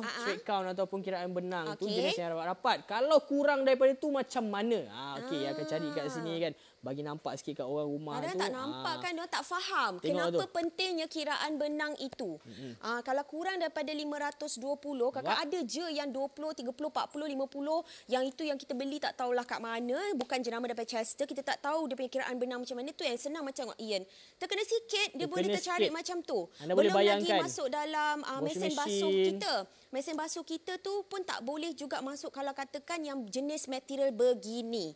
straight count ataupun kiraan benang tu jenis yang rapat-rapat. Kalau kurang daripada tu macam mana? Okey, akan cari kat sini kan. bagi nampak sikit kat orang rumah Kadang tu. tak nampak kan, dia tak faham kenapa pentingnya kiraan benang itu. Kalau kurang daripada 520, kakak ada je yang 20, 30, 40, 50. Yang itu yang kita beli tak tahulah kat mana. Bukan jenama daripada Chester. Kita tak tahu dia punya kiraan benang macam mana. Tu yang senang macam Ian. Terkena sikit, dia boleh tercari macam tu. Anda boleh bayangkan. Lagi masuk dalam mesin basuh kita. Mesin basuh kita tu pun tak boleh juga masuk kalau katakan yang jenis material begini.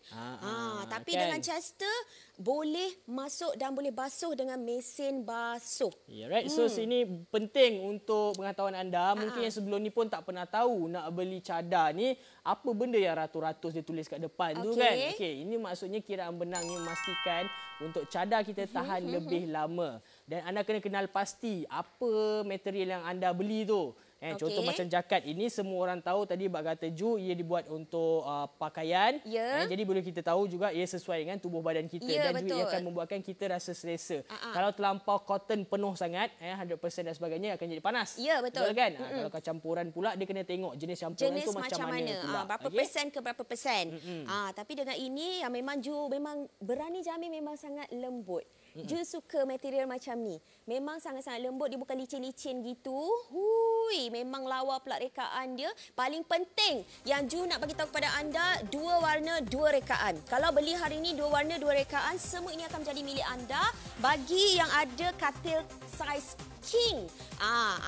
Tapi dengan Chester boleh masuk dan boleh basuh dengan mesin basuh. Yeah, right. So sini penting untuk pengetahuan anda. Mungkin yang sebelum ni pun tak pernah tahu nak beli cadar ni apa benda yang ratus-ratus dia tulis kat depan tu kan. Okey, ini maksudnya kiraan benang ni memastikan untuk cadar kita tahan lebih lama. Dan anda kena kenal pasti apa material yang anda beli tu. Contoh macam jaket ini semua orang tahu tadi Bak kata Ju ia dibuat untuk pakaian. Jadi boleh kita tahu juga ia sesuai dengan tubuh badan kita dan juga ia akan membuatkan kita rasa selesa. Kalau terlampau cotton penuh sangat 100% dan sebagainya akan jadi panas. Ya, betul Kan? Kalau campuran pula dia kena tengok jenis campuran tu macam mana pula. Berapa persen ke berapa persen. Tapi dengan ini yang memang Ju memang berani jamin memang sangat lembut. Ju suka material macam ni. Memang sangat-sangat lembut. Dia bukan licin-licin gitu. Memang lawa pula rekaan dia. Paling penting yang Ju nak bagi tahu kepada anda, 2 warna 2 rekaan. Kalau beli hari ini 2 warna 2 rekaan, semua ini akan menjadi milik anda. Bagi yang ada katil saiz king,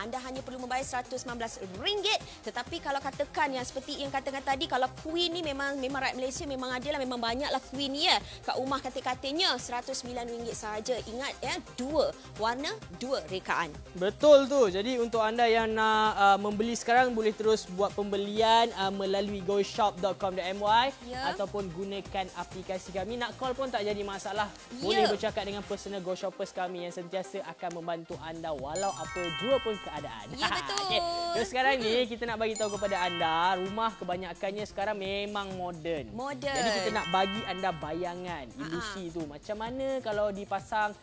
anda hanya perlu membayar RM119. Tetapi kalau katakan yang seperti yang katakan tadi, kalau queen ni memang rakyat Malaysia memang adalah memang banyaklah queen ni ya. Kat rumah katil-katilnya RM109 sahaja. Ingat ya, 2 warna 2 rekaan. Betul tu. Jadi untuk anda yang nak membeli sekarang boleh terus buat pembelian melalui goshop.com.my ataupun gunakan aplikasi kami. Nak call pun tak jadi masalah. Boleh bercakap dengan personal Go Shoppers kami yang sentiasa akan membantu anda walau apa jua pun keadaan. Ya, betul. Terus sekarang ni kita nak bagi tahu kepada anda, rumah kebanyakannya sekarang memang moden. Jadi kita nak bagi anda bayangan, ilusi tu. Macam mana kalau dipasang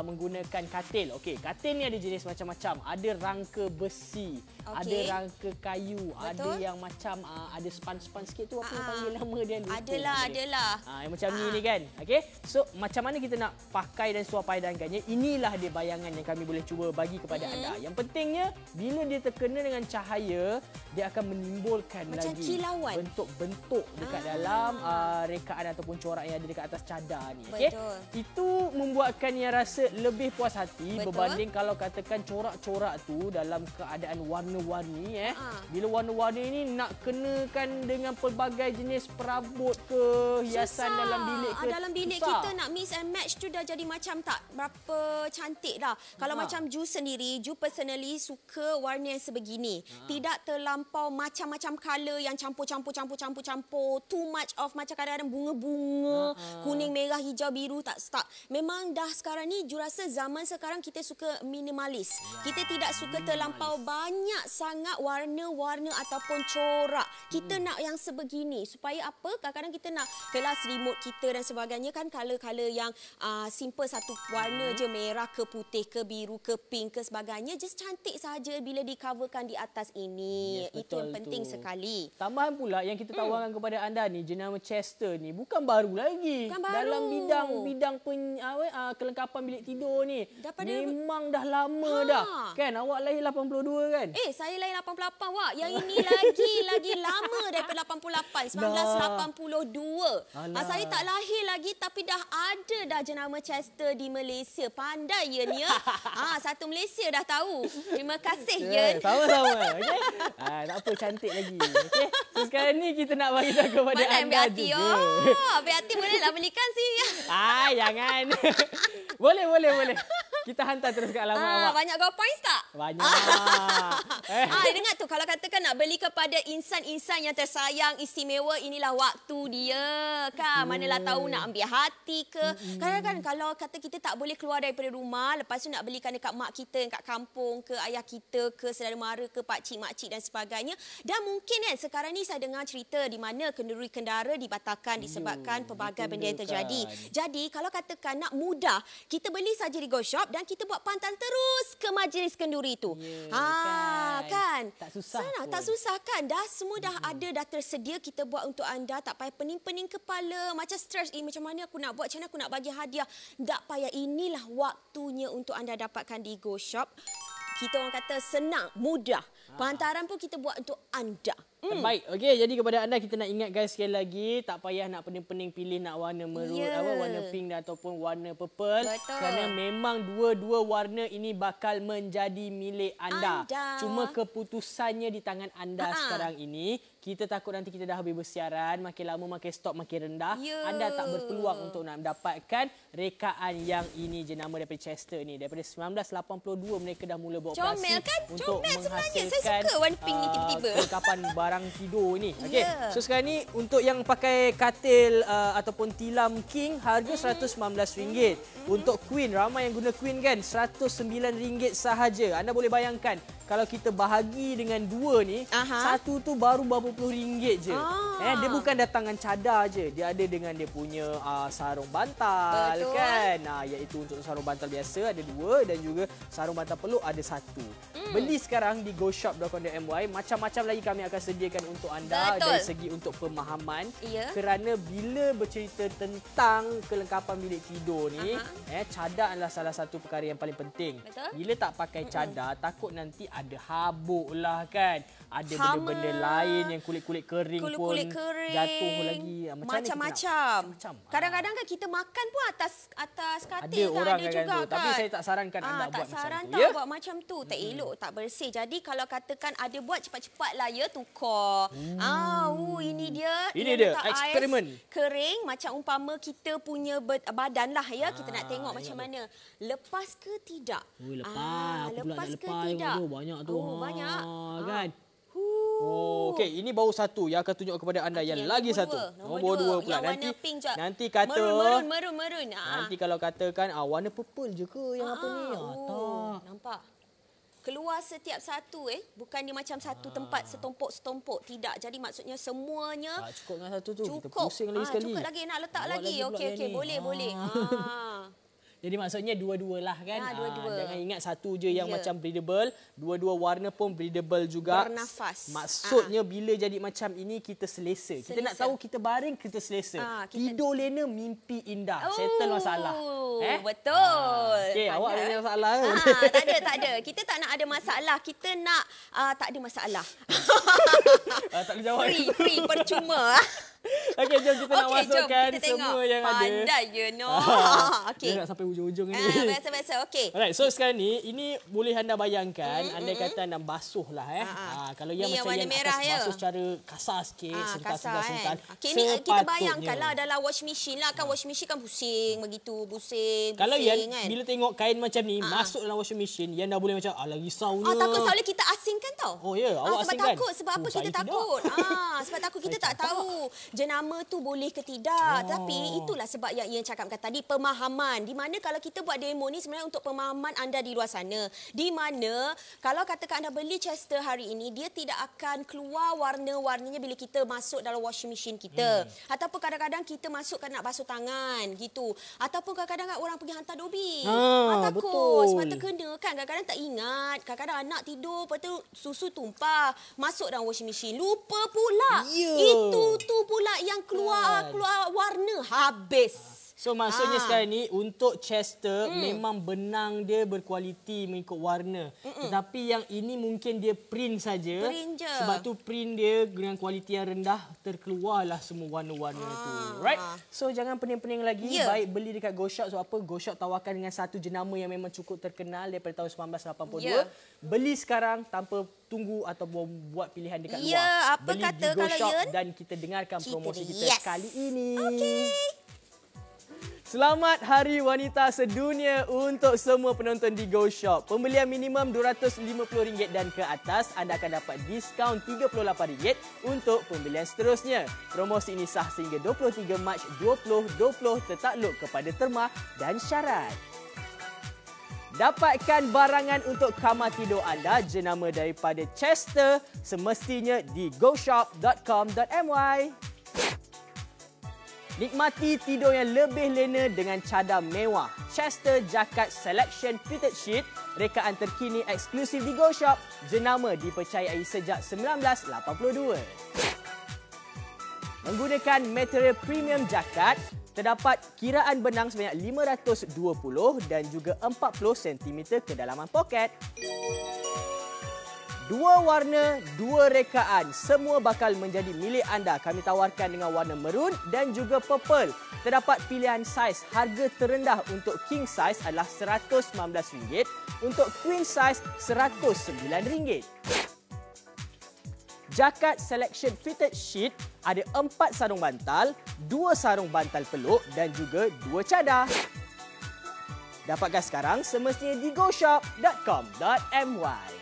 menggunakan katil. Okey, katil ni ada jenis macam-macam. Ada rangka besi, ada rangka kayu, ada yang macam ada span-span sikit tu apa yang panggil nama dia lupa. Adalah. Yang macam ni kan. Okey. So macam mana kita nak pakai dan suapaidankannya? Inilah dia bayangan yang kami boleh cuba bagi kepada anda. Yang pentingnya bila dia terkena dengan cahaya, dia akan menimbulkan macam lagi kilauan, bentuk-bentuk dekat dalam rekaan ataupun corak yang ada dekat atas cadar ni. Okey. Itu membuatkan yang rasa lebih puas hati berbanding kalau katakan corak-corak tu dalam keadaan warna-warni Bila warna-warni ni nak kenakan dengan pelbagai jenis perabot ke hiasan dalam bilik ke. Dalam bilik kita nak mix and match tu dah jadi macam tak berapa cantik dah. Kalau macam Ju sendiri, Ju personally suka warna yang sebegini. Tidak terlampau macam-macam color yang campur-campur. Too much of macam kadang-kadang bunga-bunga, kuning, merah, hijau, biru, tak. Memang dah sekarang ni Ju rasa zaman sekarang kita suka minimalis. Kita tidak suka terlampau banyak sangat warna-warna ataupun corak. Kita nak yang sebegini. Supaya apa? Kadang-kadang kita nak kelas remote kita dan sebagainya kan color-color yang simple satu warna je, merah ke putih ke biru ke pink ke sebagainya, just cantik saja bila di-coverkan di atas ini. Itu yang penting sekali. Tambahan pula yang kita tawarkan kepada anda ni, jenama Chester ni bukan baru lagi. Dalam bidang kelengkapan bilik tidur ni. Memang dah lama dah. Kan awak lahir 82 kan? Saya lahir 88 wak. Yang ini lagi lama daripada 88. 1982. Saya tak lahir lagi tapi dah ada dah jenama Chester di Malaysia. Pandai Yen ya. Satu Malaysia dah tahu. Terima kasih Yen. Sama-sama. Okey. Tak apa, cantik lagi. Okey. So sekarang ni kita nak bagi tahu kepada anda juga. Abang Hati bolehlah belikan sih. Jangan. Boleh. Kita hantar terus ke alamat awak. Banyak go points tak? Banyak. Dengar tu, kalau katakan nak beli kepada insan-insan yang tersayang, istimewa, inilah waktu dia kan. Manalah tahu nak ambil hati ke. Kadang-kadang kalau kata kita tak boleh keluar daripada rumah, lepas tu nak belikan dekat mak kita yang kat kampung ke, ayah kita ke, saudara mara ke, pakcik, makcik dan sebagainya. Dan mungkin kan sekarang ni saya dengar cerita di mana kenduri kendara dibatalkan disebabkan pelbagai benda yang terjadi. Jadi kalau katakan nak mudah, kita beli saja di Go Shop dan kita buat pantang terus ke majlis kenduri tu. Kan. Tak susah. Senang, tak susah kan? Dah semua dah ada, dah tersedia kita buat untuk anda. Tak payah pening-pening kepala, macam stres, macam mana aku nak buat, macam mana aku nak bagi hadiah. Tak payah, inilah waktunya untuk anda dapatkan di Go Shop. Kita orang kata senang, mudah. Penghantaran pun kita buat untuk anda. Baik, okey. Jadi kepada anda kita nak ingat guys sekali lagi, tak payah nak pening-pening pilih nak warna merun, warna pink ataupun warna purple. Betul. Kerana memang dua-dua warna ini bakal menjadi milik anda. Cuma keputusannya di tangan anda sekarang ini. Kita takut nanti kita dah habis bersiaran, makin lama makin stok makin rendah. Anda tak berpeluang untuk nak mendapatkan rekaan yang ini jenama daripada Chester ni. Daripada 1982 mereka dah mula beroperasi. Comel kan? Untuk Comel sebenarnya. Saya menghasilkan suka warna pink ni tiba-tiba. kelengkapan barang tidur ni. Okey. So sekarang ni untuk yang pakai katil ataupun tilam king harga RM119. Untuk queen, ramai yang guna queen kan, RM109 sahaja. Anda boleh bayangkan kalau kita bahagi dengan dua ni, satu tu baru berapa puluh ringgit je. Dia bukan datangan cadar je. Dia ada dengan dia punya sarung bantal. Betul. Kan. Iaitu untuk sarung bantal biasa ada dua dan juga sarung bantal peluk ada satu. Beli sekarang di goshop.com.my. Macam-macam lagi kami akan sediakan untuk anda. Betul. Dari segi untuk pemahaman. Kerana bila bercerita tentang kelengkapan bilik tidur ni, cadar adalah salah satu perkara yang paling penting. Betul. Bila tak pakai cadar, takut nanti ada habuk lah kan. Ada benda-benda lain yang kulit-kulit kering pun jatuh lagi. Macam-macam. Kadang-kadang kan kita makan pun atas katil ada orang ada juga kan. Tapi saya tak sarankan anda buat macam tu. Buat macam tu. Tak elok, tak bersih. Jadi kalau katakan ada buat cepat-cepatlah ya tukar. Ini dia. Ini dia eksperimen. Kering macam umpama kita punya badan lah ya. Kita nak tengok macam mana. Lepas ke tidak? Lepas ke tidak? Banyak tu. Banyak. Kan? Okey, ini baru satu yang akan tunjuk kepada anda yang lagi satu. Nombor dua pula. Nanti kata merun. Nanti kalau katakan warna purple je ke yang apa ni? Tak. Nampak? Keluar setiap satu bukan dia macam satu tempat setompok-setompok, tidak. Jadi maksudnya semuanya cukup dengan satu tu. Kita pusing lagi sekali. Cukup lagi nak letak lagi. Okey, boleh. Jadi maksudnya dua-dua lah kan. Dua-dua. Jangan ingat satu je yang macam breathable. Dua-dua warna pun breathable juga. Bernafas. Maksudnya bila jadi macam ini kita selesa. Kita nak tahu kita baring kita selesa. Tidur lena mimpi indah. Settle masalah. Betul. Okey, awak ada masalah ke? Tak ada. Kita tak nak ada masalah. Kita nak tak ada masalah. Tak boleh jawab. Free percuma. Okey, jom kita nak masukkan semua yang ada. Pandai je, no. Dia nak sampai hujung-hujung ni. Biasa-biasa, okey. Alright, so sekarang ni, ini boleh anda bayangkan, andai kata anda basuh lah. Kalau yang macam yang merah atas basuh secara kasar sikit, sental. Kita bayangkanlah dalam wash machine lah. Kan wash machine kan pusing begitu, pusing. Kalau Yan, bila tengok kain macam ni, masuk dalam washing machine, Yan dah boleh macam, alah risaunya. Takut soalnya kita asingkan tau. Oh ya, awak asingkan. Sebab apa kita takut? Sebab takut kita tak tahu jenama tu boleh ke tidak. Tapi itulah sebab yang Ian cakapkan tadi, pemahaman. Di mana kalau kita buat demo ni sebenarnya untuk pemahaman anda di luar sana. Di mana kalau katakan anda beli Chester hari ini, dia tidak akan keluar warna-warnanya bila kita masuk dalam washing machine kita. Ataupun kadang-kadang kita masukkan nak basuh tangan gitu. Ataupun kadang-kadang orang pergi hantar dobi. Takut sebab terkena kan. Kadang-kadang tak ingat. Kadang-kadang anak tidur, lepas tu susu tumpah. Masuk dalam washing machine. Lupa pula. Itu tu pula yang keluar warna, habis. So maksudnya sekarang ni untuk Chester memang benang dia berkualiti mengikut warna. Tetapi yang ini mungkin dia print saja. Sebab tu print dia dengan kualiti yang rendah, terkeluarlah semua warna-warna tu. Right? So jangan pening-pening lagi. Baik beli dekat Go Shop. Sebab apa? Go Shop tawarkan dengan satu jenama yang memang cukup terkenal daripada tahun 1982. Beli sekarang tanpa tunggu atau buat pilihan dekat luar. Beli di Go Shop dan kita dengarkan promosi kita kali ini. Selamat Hari Wanita Sedunia untuk semua penonton di Go Shop. Pembelian minimum RM250 dan ke atas, anda akan dapat diskaun RM38 untuk pembelian seterusnya. Promosi ini sah sehingga 23 Mac 2020, tertakluk kepada terma dan syarat. Dapatkan barangan untuk kamar tidur anda jenama daripada Chester semestinya di goshop.com.my. Nikmati tidur yang lebih lena dengan cadar mewah. Chester Jacket Selection Fitted Sheet rekaan terkini eksklusif di Go Shop, jenama dipercayai sejak 1982. Menggunakan material premium jakat, terdapat kiraan benang sebanyak 520 dan juga 40 cm kedalaman poket. 2 warna, 2 rekaan, semua bakal menjadi milik anda. Kami tawarkan dengan warna maroon dan juga purple. Terdapat pilihan saiz. Harga terendah untuk king size adalah RM119, untuk queen size RM109. Jakat Selection Fitted Sheet ada 4 sarung bantal, 2 sarung bantal peluk dan juga 2 cadar. Dapatkan sekarang semestinya di goshop.com.my.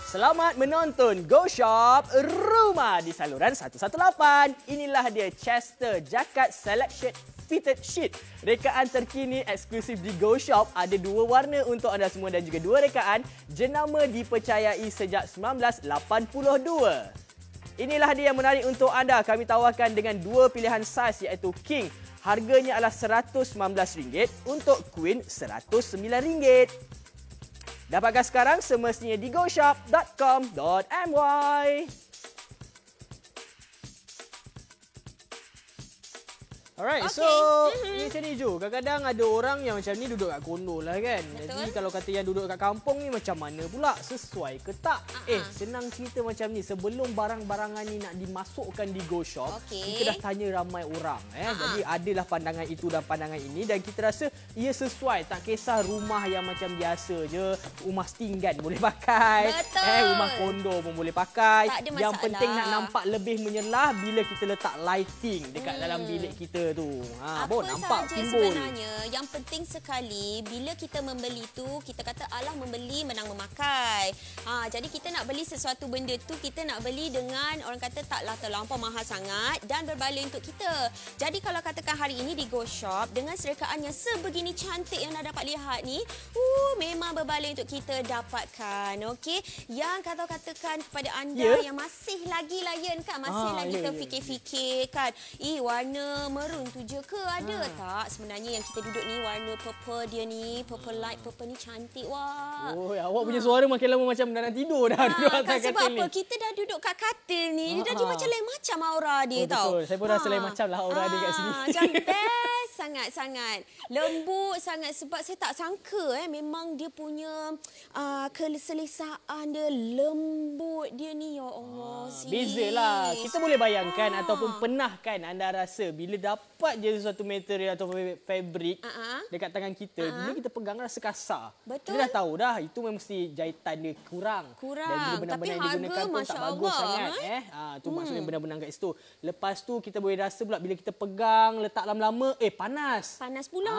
Selamat menonton Go Shop Rumah di saluran 118. Inilah dia Chester Jakat Selection Fitted Sheet. Rekaan terkini eksklusif di Go Shop. Ada 2 warna untuk anda semua dan juga 2 rekaan. Jenama dipercayai sejak 1982. Inilah dia yang menarik untuk anda. Kami tawarkan dengan 2 pilihan saiz iaitu king. Harganya adalah RM119, untuk queen RM109. Dapatkan sekarang semestinya di goshop.com.my. Alright, okay. So ni macam ni Jo. Kadang-kadang ada orang yang macam ni duduk kat kondo lah kan. Betul. Jadi kalau kata yang duduk kat kampung ni macam mana pula? Sesuai ke tak? Senang cerita macam ni. Sebelum barang-barangan ni nak dimasukkan di Go Shop, kita dah tanya ramai orang. Jadi adalah pandangan itu dan pandangan ini. Dan kita rasa ia sesuai. Tak kisah rumah yang macam biasa je. Rumah setinggan boleh pakai. Betul. Rumah kondo pun boleh pakai. Tak ada masalah. Yang penting nak nampak lebih menyelah bila kita letak lighting dekat dalam bilik kita tu. Apa nampak sahaja timbul. Sebenarnya yang penting sekali bila kita membeli tu, kita kata alah membeli menang memakai. Jadi kita nak beli sesuatu benda tu, kita nak beli dengan orang kata taklah terlampau mahal sangat dan berbaloi untuk kita. Jadi kalau katakan hari ini di Go Shop dengan serekaan yang sebegini cantik yang anda dapat lihat ni, memang berbaloi untuk kita dapatkan. Okey, yang katakan kepada anda yang masih lagi layan kan, masih lagi terfikir-fikir kan, warna maroon tu je ke ada tak? Sebenarnya yang kita duduk ni warna purple dia ni, purple light purple ni cantik wah. Awak punya suara makin lama macam dah nak tidur dah duduk atas katil sebab ni. Apa? Kita dah duduk kat katil ni, dia dah macam lain macam aura dia tau. Betul. Saya pun rasa lain macam lah aura dia kat sini. Macam best sangat-sangat. Lembut sangat sebab saya tak sangka memang dia punya keselesaan dia, lembut dia ni ya Allah. Bezalah. Kita boleh bayangkan ataupun pernah kan anda rasa bila dapat je sesuatu material atau fabrik dekat tangan kita, bila kita pegang rasa kasar. Betul. Kita dah tahu dah itu memang mesti jahitan dia kurang. Dan bila benda-benda yang digunakan pun tak bagus sangat. Tu maksudnya benda-benda kat situ. Lepas tu kita boleh rasa pula bila kita pegang letak lama-lama panas. Panas pula.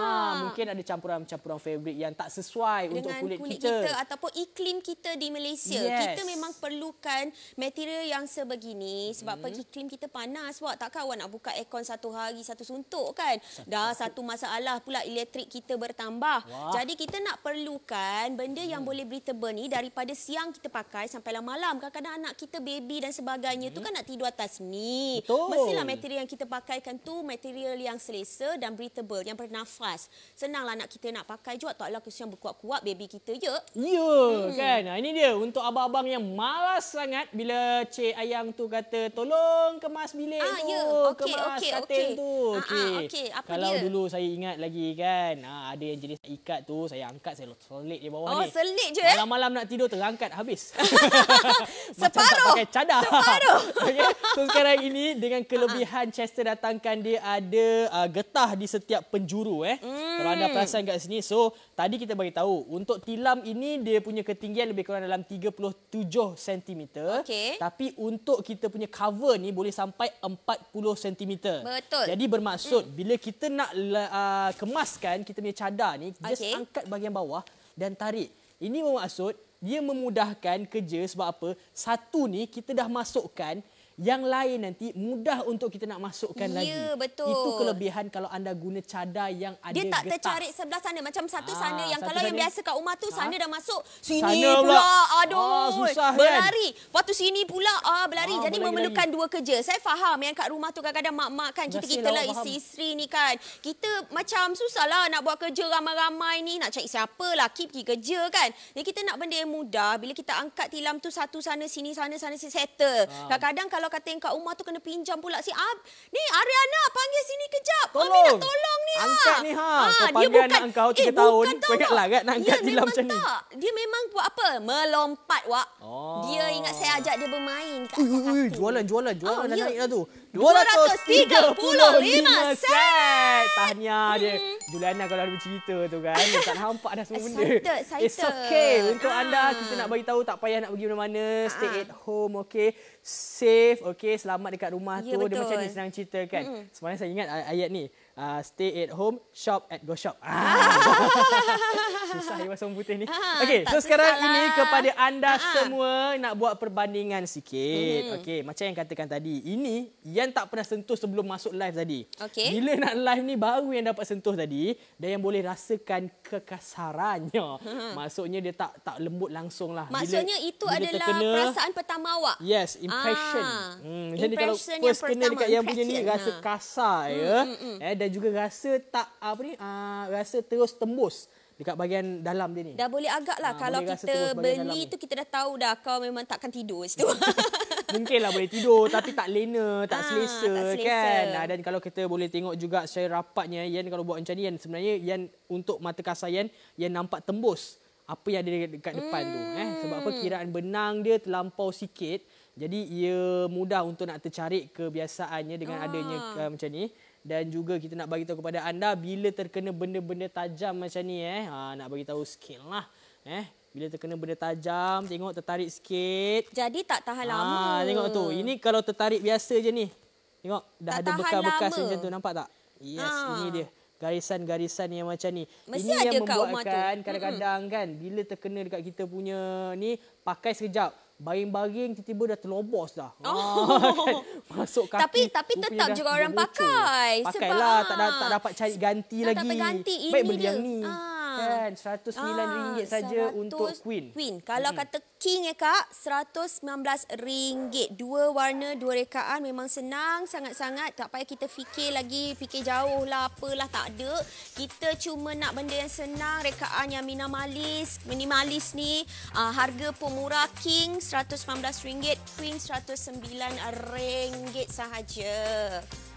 Mungkin ada campuran-campuran fabrik yang tak sesuai dengan untuk kulit kita ataupun iklim kita di Malaysia. Kita memang perlukan material yang sebegini sebab iklim kita panas. Takkan awak nak buka aircon satu hari satu suntuk kan? Dah satu masalah pula elektrik kita bertambah. Jadi kita nak perlukan benda yang boleh breathable ni daripada siang kita pakai sampai malam. Kadang-kadang anak kita baby dan sebagainya tu kan nak tidur atas ni. Mestilah material yang kita pakaikan tu material yang selesa dan breathable, yang bernafas. Senanglah anak kita nak pakai juga, taklah kesian berkuat-kuat baby kita je. Kan? Ini dia untuk abang-abang yang malas sangat bila Cik Ayang tu kata tolong kemas bilik tu, kemas katil tu. Kalau dia? Dulu saya ingat lagi kan, ada yang jenis ikat tu, saya angkat, saya selit di bawah ni. Selit je malam-malam nak tidur terangkat habis. Macam tak pakai cadar. So sekarang ini dengan kelebihan Chester datangkan dia ada getah di setiap penjuru. Kalau anda perasan kat sini. So tadi kita bagi tahu untuk tilam ini dia punya ketinggian lebih kurang dalam 37 cm. Tapi untuk kita punya cover ni boleh sampai 40 cm. Betul. Jadi bermaksud bila kita nak kemaskan kita punya cadar ni, just angkat bahagian bawah dan tarik. Ini bermaksud dia memudahkan kerja sebab apa? Satu ni kita dah masukkan yang lain nanti mudah untuk kita nak masukkan lagi. Ya, betul. Itu kelebihan kalau anda guna cadar yang ada dia tak getah. tercarik sebelah sana. Macam satu sana yang satu kalau yang sana. biasa kat rumah tu sana dah masuk. Sini Sana pula. Aduh. susah berlari. Lepas tu sini pula berlari. Jadi berlari memerlukan lagi. dua kerja. Saya faham yang kat rumah tu kadang-kadang mak-mak kan. Kita lah isteri-isteri ni kan. Kita macam susahlah nak buat kerja ramai-ramai ni. Nak cari siapa laki pergi kerja kan. Jadi kita nak benda yang mudah. Bila kita angkat tilam tu satu sana sini settle. Kadang-kadang kalau kata yang kat rumah tu kena pinjam pula si ni Ariana panggil sini kejap. Mami nak tolong ni. Angkat ni Kau dia panggil anak kau 3 tahun. Kau ingatlah kan nak angkat tilam macam ni. Dia memang buat apa? Melompat Wak. Dia ingat saya ajak dia bermain kat jualan dah naik lah tu. 235 set. Tahniah dia. Juliana kalau ada bercerita tu kan. Dia tak nampak dah semua benda. Excited. It's okay. Untuk anda, kita nak bagi tahu tak payah nak pergi mana-mana. Stay at home, okay. Safe, okay. Selamat dekat rumah tu. Dia macam ni senang cerita kan. Sebenarnya saya ingat ayat ni. Stay at home, shop at Go Shop. Susah ya bahasa orang putih ni. Okey, so sekarang ini kepada anda semua nak buat perbandingan sikit. Okey, macam yang katakan tadi. Ini yang tak pernah sentuh sebelum masuk live tadi. Bila nak live ni baru yang dapat sentuh tadi dan yang boleh rasakan kekasarannya. Maksudnya dia tak lembut langsung lah. Maksudnya itu adalah perasaan pertama awak. Yes, impression. Jadi kalau first kena dekat yang punya ni rasa kasar ya. Dan juga rasa tak rasa terus tembus dekat bahagian dalam dia ni. Dah boleh agak lah kalau kita beli tu kita dah tahu dah kau memang takkan tidur situ. Mungkinlah boleh tidur tapi tak lena, tak selesa kan. Dan kalau kita boleh tengok juga secara rapatnya Yan kalau buat macam ni Yan sebenarnya Yan untuk mata kasar Yan nampak tembus apa yang ada dekat depan tu sebab apa kiraan benang dia terlampau sikit. Jadi ia mudah untuk nak tercarik kebiasaannya dengan adanya macam ni. Dan juga kita nak bagi tahu kepada anda bila terkena benda-benda tajam macam ni nak bagi tahu skill lah. Bila terkena benda tajam, tengok tertarik sikit. Jadi tak tahan lama. Tengok tu. Ini kalau tertarik biasa je ni. Tengok dah tak ada bekas-bekas macam tu, nampak tak? Yes, ini dia. Garisan-garisan yang macam ni. Mesti ini ada yang membuatkan kadang-kadang kan bila terkena dekat kita punya ni pakai sekejap. Baring-baring tiba-tiba dah terlobos dah. Kan? Masuk kaki. Tapi tetap juga orang pakai. Pakailah, tak dapat cari ganti lagi. Tak dapat ganti. Baik beli yang ni. Kan RM109 saja untuk Queen. Kalau kata King Kak, RM119. Dua warna, dua rekaan memang senang sangat-sangat. Tak payah kita fikir jauh lah apalah, tak ada. Kita cuma nak benda yang senang, rekaan yang minimalis ni. Harga pun murah. King RM119, Queen RM109 sahaja.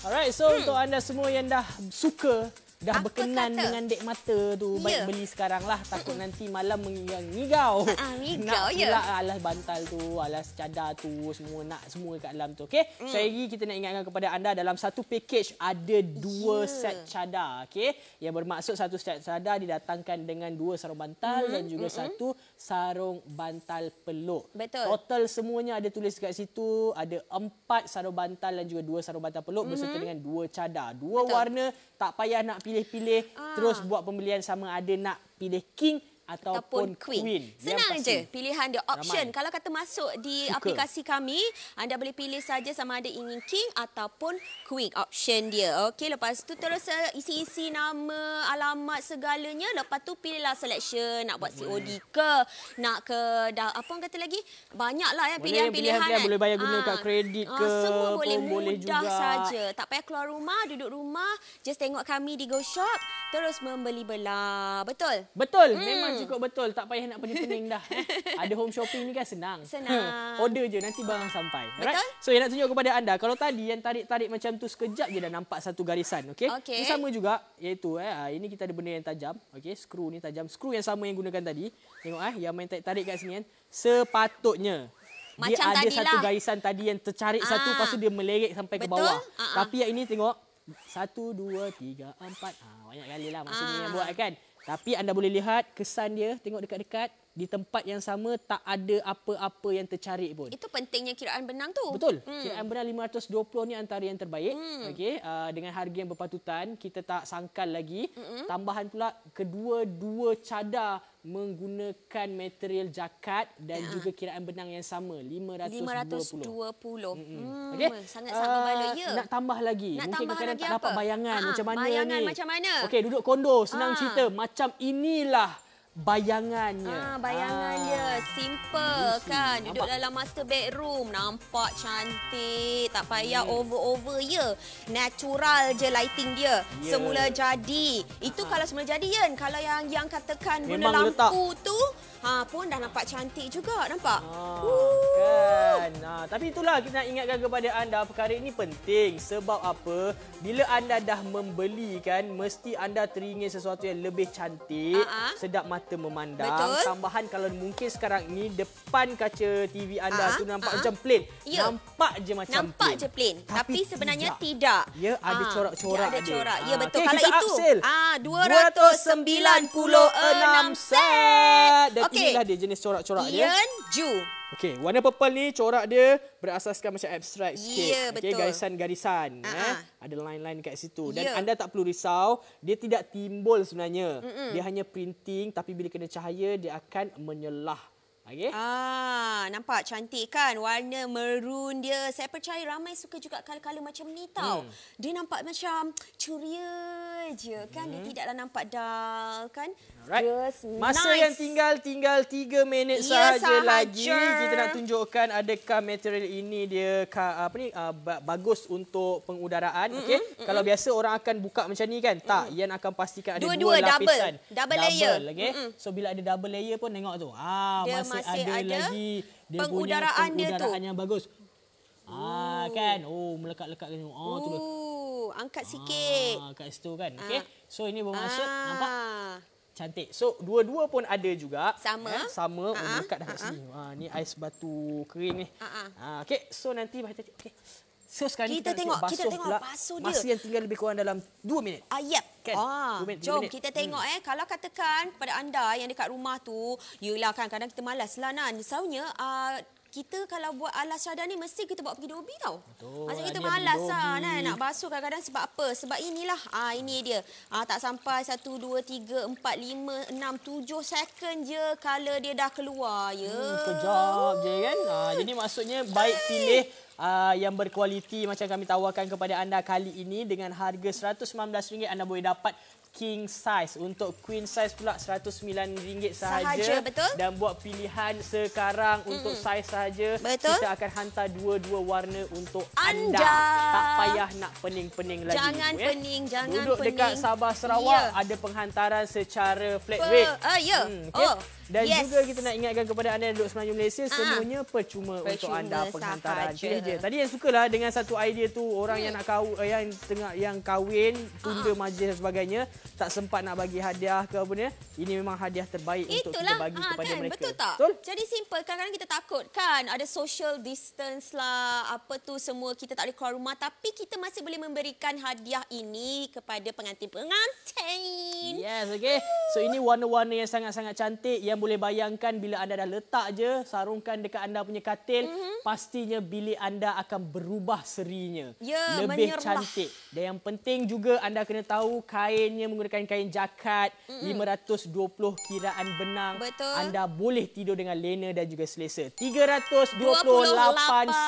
Alright, so untuk anda semua yang dah suka dah berkenan dengan dek mata tu, baik beli sekarang lah, takut nanti malam mengigau. Nak pula alas bantal tu, alas cadar tu, semua kat dalam tu. Okay? Sekali lagi kita nak ingatkan kepada anda dalam satu package ada 2 set cadar. Okay? Yang bermaksud satu set cadar didatangkan dengan 2 sarung bantal dan juga 1 sarung bantal peluk. Betul. Total semuanya ada tulis kat situ, ada 4 sarung bantal dan juga 2 sarung bantal peluk berserta dengan 2 cadar. 2 warna, tak payah nak pilih-pilih terus buat pembelian sama ada nak pilih King ataupun Queen. Senang je pilihan dia, option. Kalau kata masuk di aplikasi kami, anda boleh pilih saja sama ada ingin King ataupun Queen, option dia. Okey, lepas tu terus isi-isi nama, alamat segalanya. Lepas tu pilihlah selection, nak buat COD ke, nak ke apa orang kata lagi? Banyaklah pilihan-pilihan kan. Boleh bayar guna kat kredit ke, semua boleh mudah juga saja. Tak payah keluar rumah, duduk rumah, just tengok kami di Go Shop, terus membeli belah. Betul? Betul. Memang cukup betul. Tak payah nak pening-pening dah. Ada home shopping ni kan senang. Order je, nanti barang sampai. Betul? Right? So yang nak tunjuk kepada anda, kalau tadi yang tarik-tarik macam tu sekejap je dah nampak satu garisan. Okay? Ini sama juga, iaitu ini kita ada benda yang tajam. Okay? Skru ni tajam. Skru yang sama yang gunakan tadi. Tengok yang main tarik kat sini kan. Sepatutnya dia macam ada satu garisan tadi yang tercarik satu, lepas tu dia melerik sampai ke bawah. Tapi yang ini tengok 1, 2, 3, 4. Banyak kali lah maksudnya yang buat kan. Tapi anda boleh lihat kesan dia, tengok dekat-dekat. di tempat yang sama, tak ada apa-apa yang tercarik pun. Itu pentingnya kiraan benang tu. Betul. Kiraan benang 520 ni antara yang terbaik. Okey, dengan harga yang berpatutan, kita tak sangkal lagi. Tambahan pula kedua-dua cadar menggunakan material jakat dan juga kiraan benang yang sama 520. Okey. Sangat-sangat berbaloi ya. Nak tambah lagi. Mungkin kadang-kadang tak dapat bayangan macam mana bayangan ni. macam mana? Okey, duduk kondo, senang cerita. Macam inilah bayangannya. Bayangan dia simple kan. Duduk dalam master bedroom, nampak cantik, tak payah over ya. Natural je lighting dia. Semula jadi. Itu kalau semula jadi kan. Kalau yang katakan guna lampu tu pun dah nampak cantik juga, nampak? Kan. Tapi itulah kita nak ingatkan kepada anda, perkara ini penting. Sebab apa? Bila anda dah membeli kan, mesti anda teringin sesuatu yang lebih cantik, sedap mata memandang. Betul. Tambahan kalau mungkin sekarang ni depan kaca TV anda tu nampak macam plain. Nampak je macam nampak je plain. Tapi sebenarnya tidak. Ya, ada corak-corak dia. Ada corak. Ya betul. Okay, kalau itu upsell. 296 set. Dan inilah dia jenis corak-corak dia. Ju. Okey, warna purple ni corak dia berasaskan macam abstrak sikit. Ya, betul. Garisan-garisan. Ada line-line kat situ. Dan anda tak perlu risau, dia tidak timbul sebenarnya. Dia hanya printing, tapi bila kena cahaya, dia akan menyelah. Okay? Nampak cantik kan? Warna maroon dia. Saya percaya ramai suka juga color-color macam ni tau. Dia nampak macam ceria je kan? Dia tidaklah nampak dull kan? Just masa yang tinggal 3 minit sahaja lagi. Kita nak tunjukkan adakah material ini dia bagus untuk pengudaraan. Kalau biasa orang akan buka macam ni kan? Tak, Ian akan pastikan ada dua lapisan. Double layer. So bila ada double layer pun tengok tu. Masih ada lagi dia pengudaraan punya pengudaraan yang bagus. Kan? Melekat-lekat kan. Angkat sikit. Kat situ kan. Okey. So ini bermaksud nampak cantik. So dua-dua pun ada juga. Sama. Melekat dah kat sini. Ni ais batu kering ni. Okey. So nanti so sekarang kita tengok basuh dia. Masa yang tinggal lebih kurang dalam 2 minit. Kan? Jom kita tengok kalau katakan kepada anda yang dekat rumah tu, yelah kan kadang kita malas lah Nan. Misalnya kita kalau buat alas cadar ni mesti kita bawa pergi dobi tau. Macam kita malas lah nak basuh kadang-kadang sebab apa? Sebab inilah ini dia. Tak sampai 1 2 3 4 5 6 7 second je color dia dah keluar ya. Kejap je kan. Jadi maksudnya baik pilih yang berkualiti macam kami tawarkan kepada anda kali ini. Dengan harga RM119 anda boleh dapat king size. Untuk queen size pula RM109 sahaja. Betul. Dan buat pilihan sekarang untuk saiz sahaja. Kita akan hantar dua-dua warna untuk anda. Tak payah nak pening-pening lagi. Jangan pening. Duduk dekat Sabah Sarawak ada penghantaran secara flat rate. Dan juga kita nak ingatkan kepada anda yang duduk semenanjung Malaysia, semuanya percuma untuk anda penghantaran. Pilih je. Tadi yang sukalah dengan satu idea tu, orang yang nak yang kahwin, tunda majlis dan sebagainya, tak sempat nak bagi hadiah ke apa ni. Ini memang hadiah terbaik untuk kita bagi kepada mereka. Betul tak? Betul? Jadi simple. Kadang-kadang kita takut kan ada social distance lah, apa tu semua, kita tak boleh keluar rumah, tapi kita masih boleh memberikan hadiah ini kepada pengantin-pengantin. Yes, okay. So ini warna-warna yang sangat-sangat cantik yang boleh bayangkan bila anda dah letak je, sarungkan dekat anda punya katil, pastinya bilik anda akan berubah serinya. Lebih cantik. Dan yang penting juga anda kena tahu kainnya menggunakan kain jakat, 520 kiraan benang. Betul. Anda boleh tidur dengan lena dan juga selesa. 328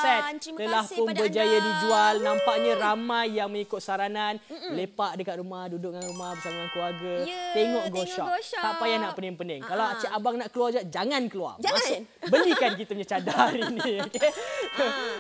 set telah pun berjaya dijual. Nampaknya ramai yang mengikut saranan, lepak dekat rumah, duduk dengan rumah bersama dengan keluarga, tengok Go Shop. Tak payah nak pening-pening. Kalau cik abang nak keluar je, jangan keluar. Masuk, belikan kita punya cadar hari ni. Okay?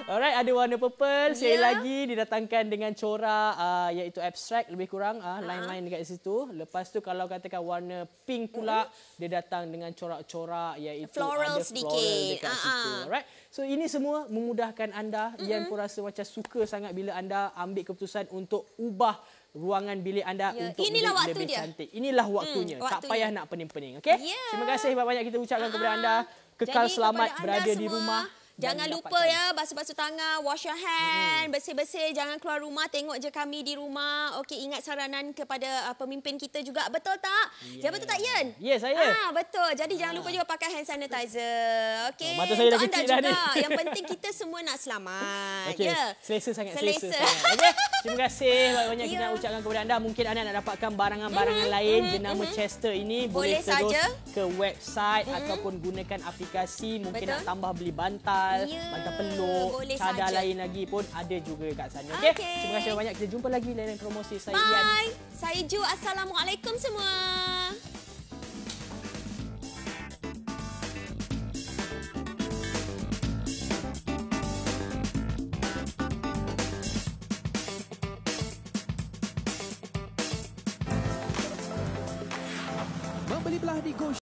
Alright, ada warna purple. Sekali lagi didatangkan dengan corak iaitu abstrak lebih kurang. Line-line dekat situ. Lepas tu kalau katakan warna pink pula, dia datang dengan corak-corak iaitu floral ada sedikit. Floral dekat situ. Alright. So ini semua memudahkan anda. Yang pun rasa macam suka sangat bila anda ambil keputusan untuk ubah ruangan bilik anda untuk lebih cantik. Inilah waktunya. Tak payah nak pening-pening. Okay? Terima kasih banyak-banyak kita ucapkan kepada anda. Kekal selamat berada di rumah. Jangan lupa ya, basuh-basuh tangan, wash your hand, bersih-bersih, jangan keluar rumah, tengok je kami di rumah. Okey, ingat saranan kepada pemimpin kita juga. Betul tak? Ya, betul tak, Yen? Ya, saya. Betul. Jadi jangan lupa juga pakai hand sanitizer. Okey. Mata saya dah untuk anda kecil dah juga. ni. Yang penting kita semua nak selamat. Okey, Ya. selesa sangat. Selesa. Okey, terima kasih banyak-banyak kita nak ucapkan kepada anda. Mungkin anda nak dapatkan barangan-barangan lain jenama Chester ini. Boleh terus ke website ataupun gunakan aplikasi. Mungkin nak tambah beli bantal, bantal peluk, cadar lain lagi pun ada juga kat sana. Okey, terima kasih banyak. Kita jumpa lagi dalam promosi saya. Bye. Saya Ju. Assalamualaikum semua. Membeli belah di Go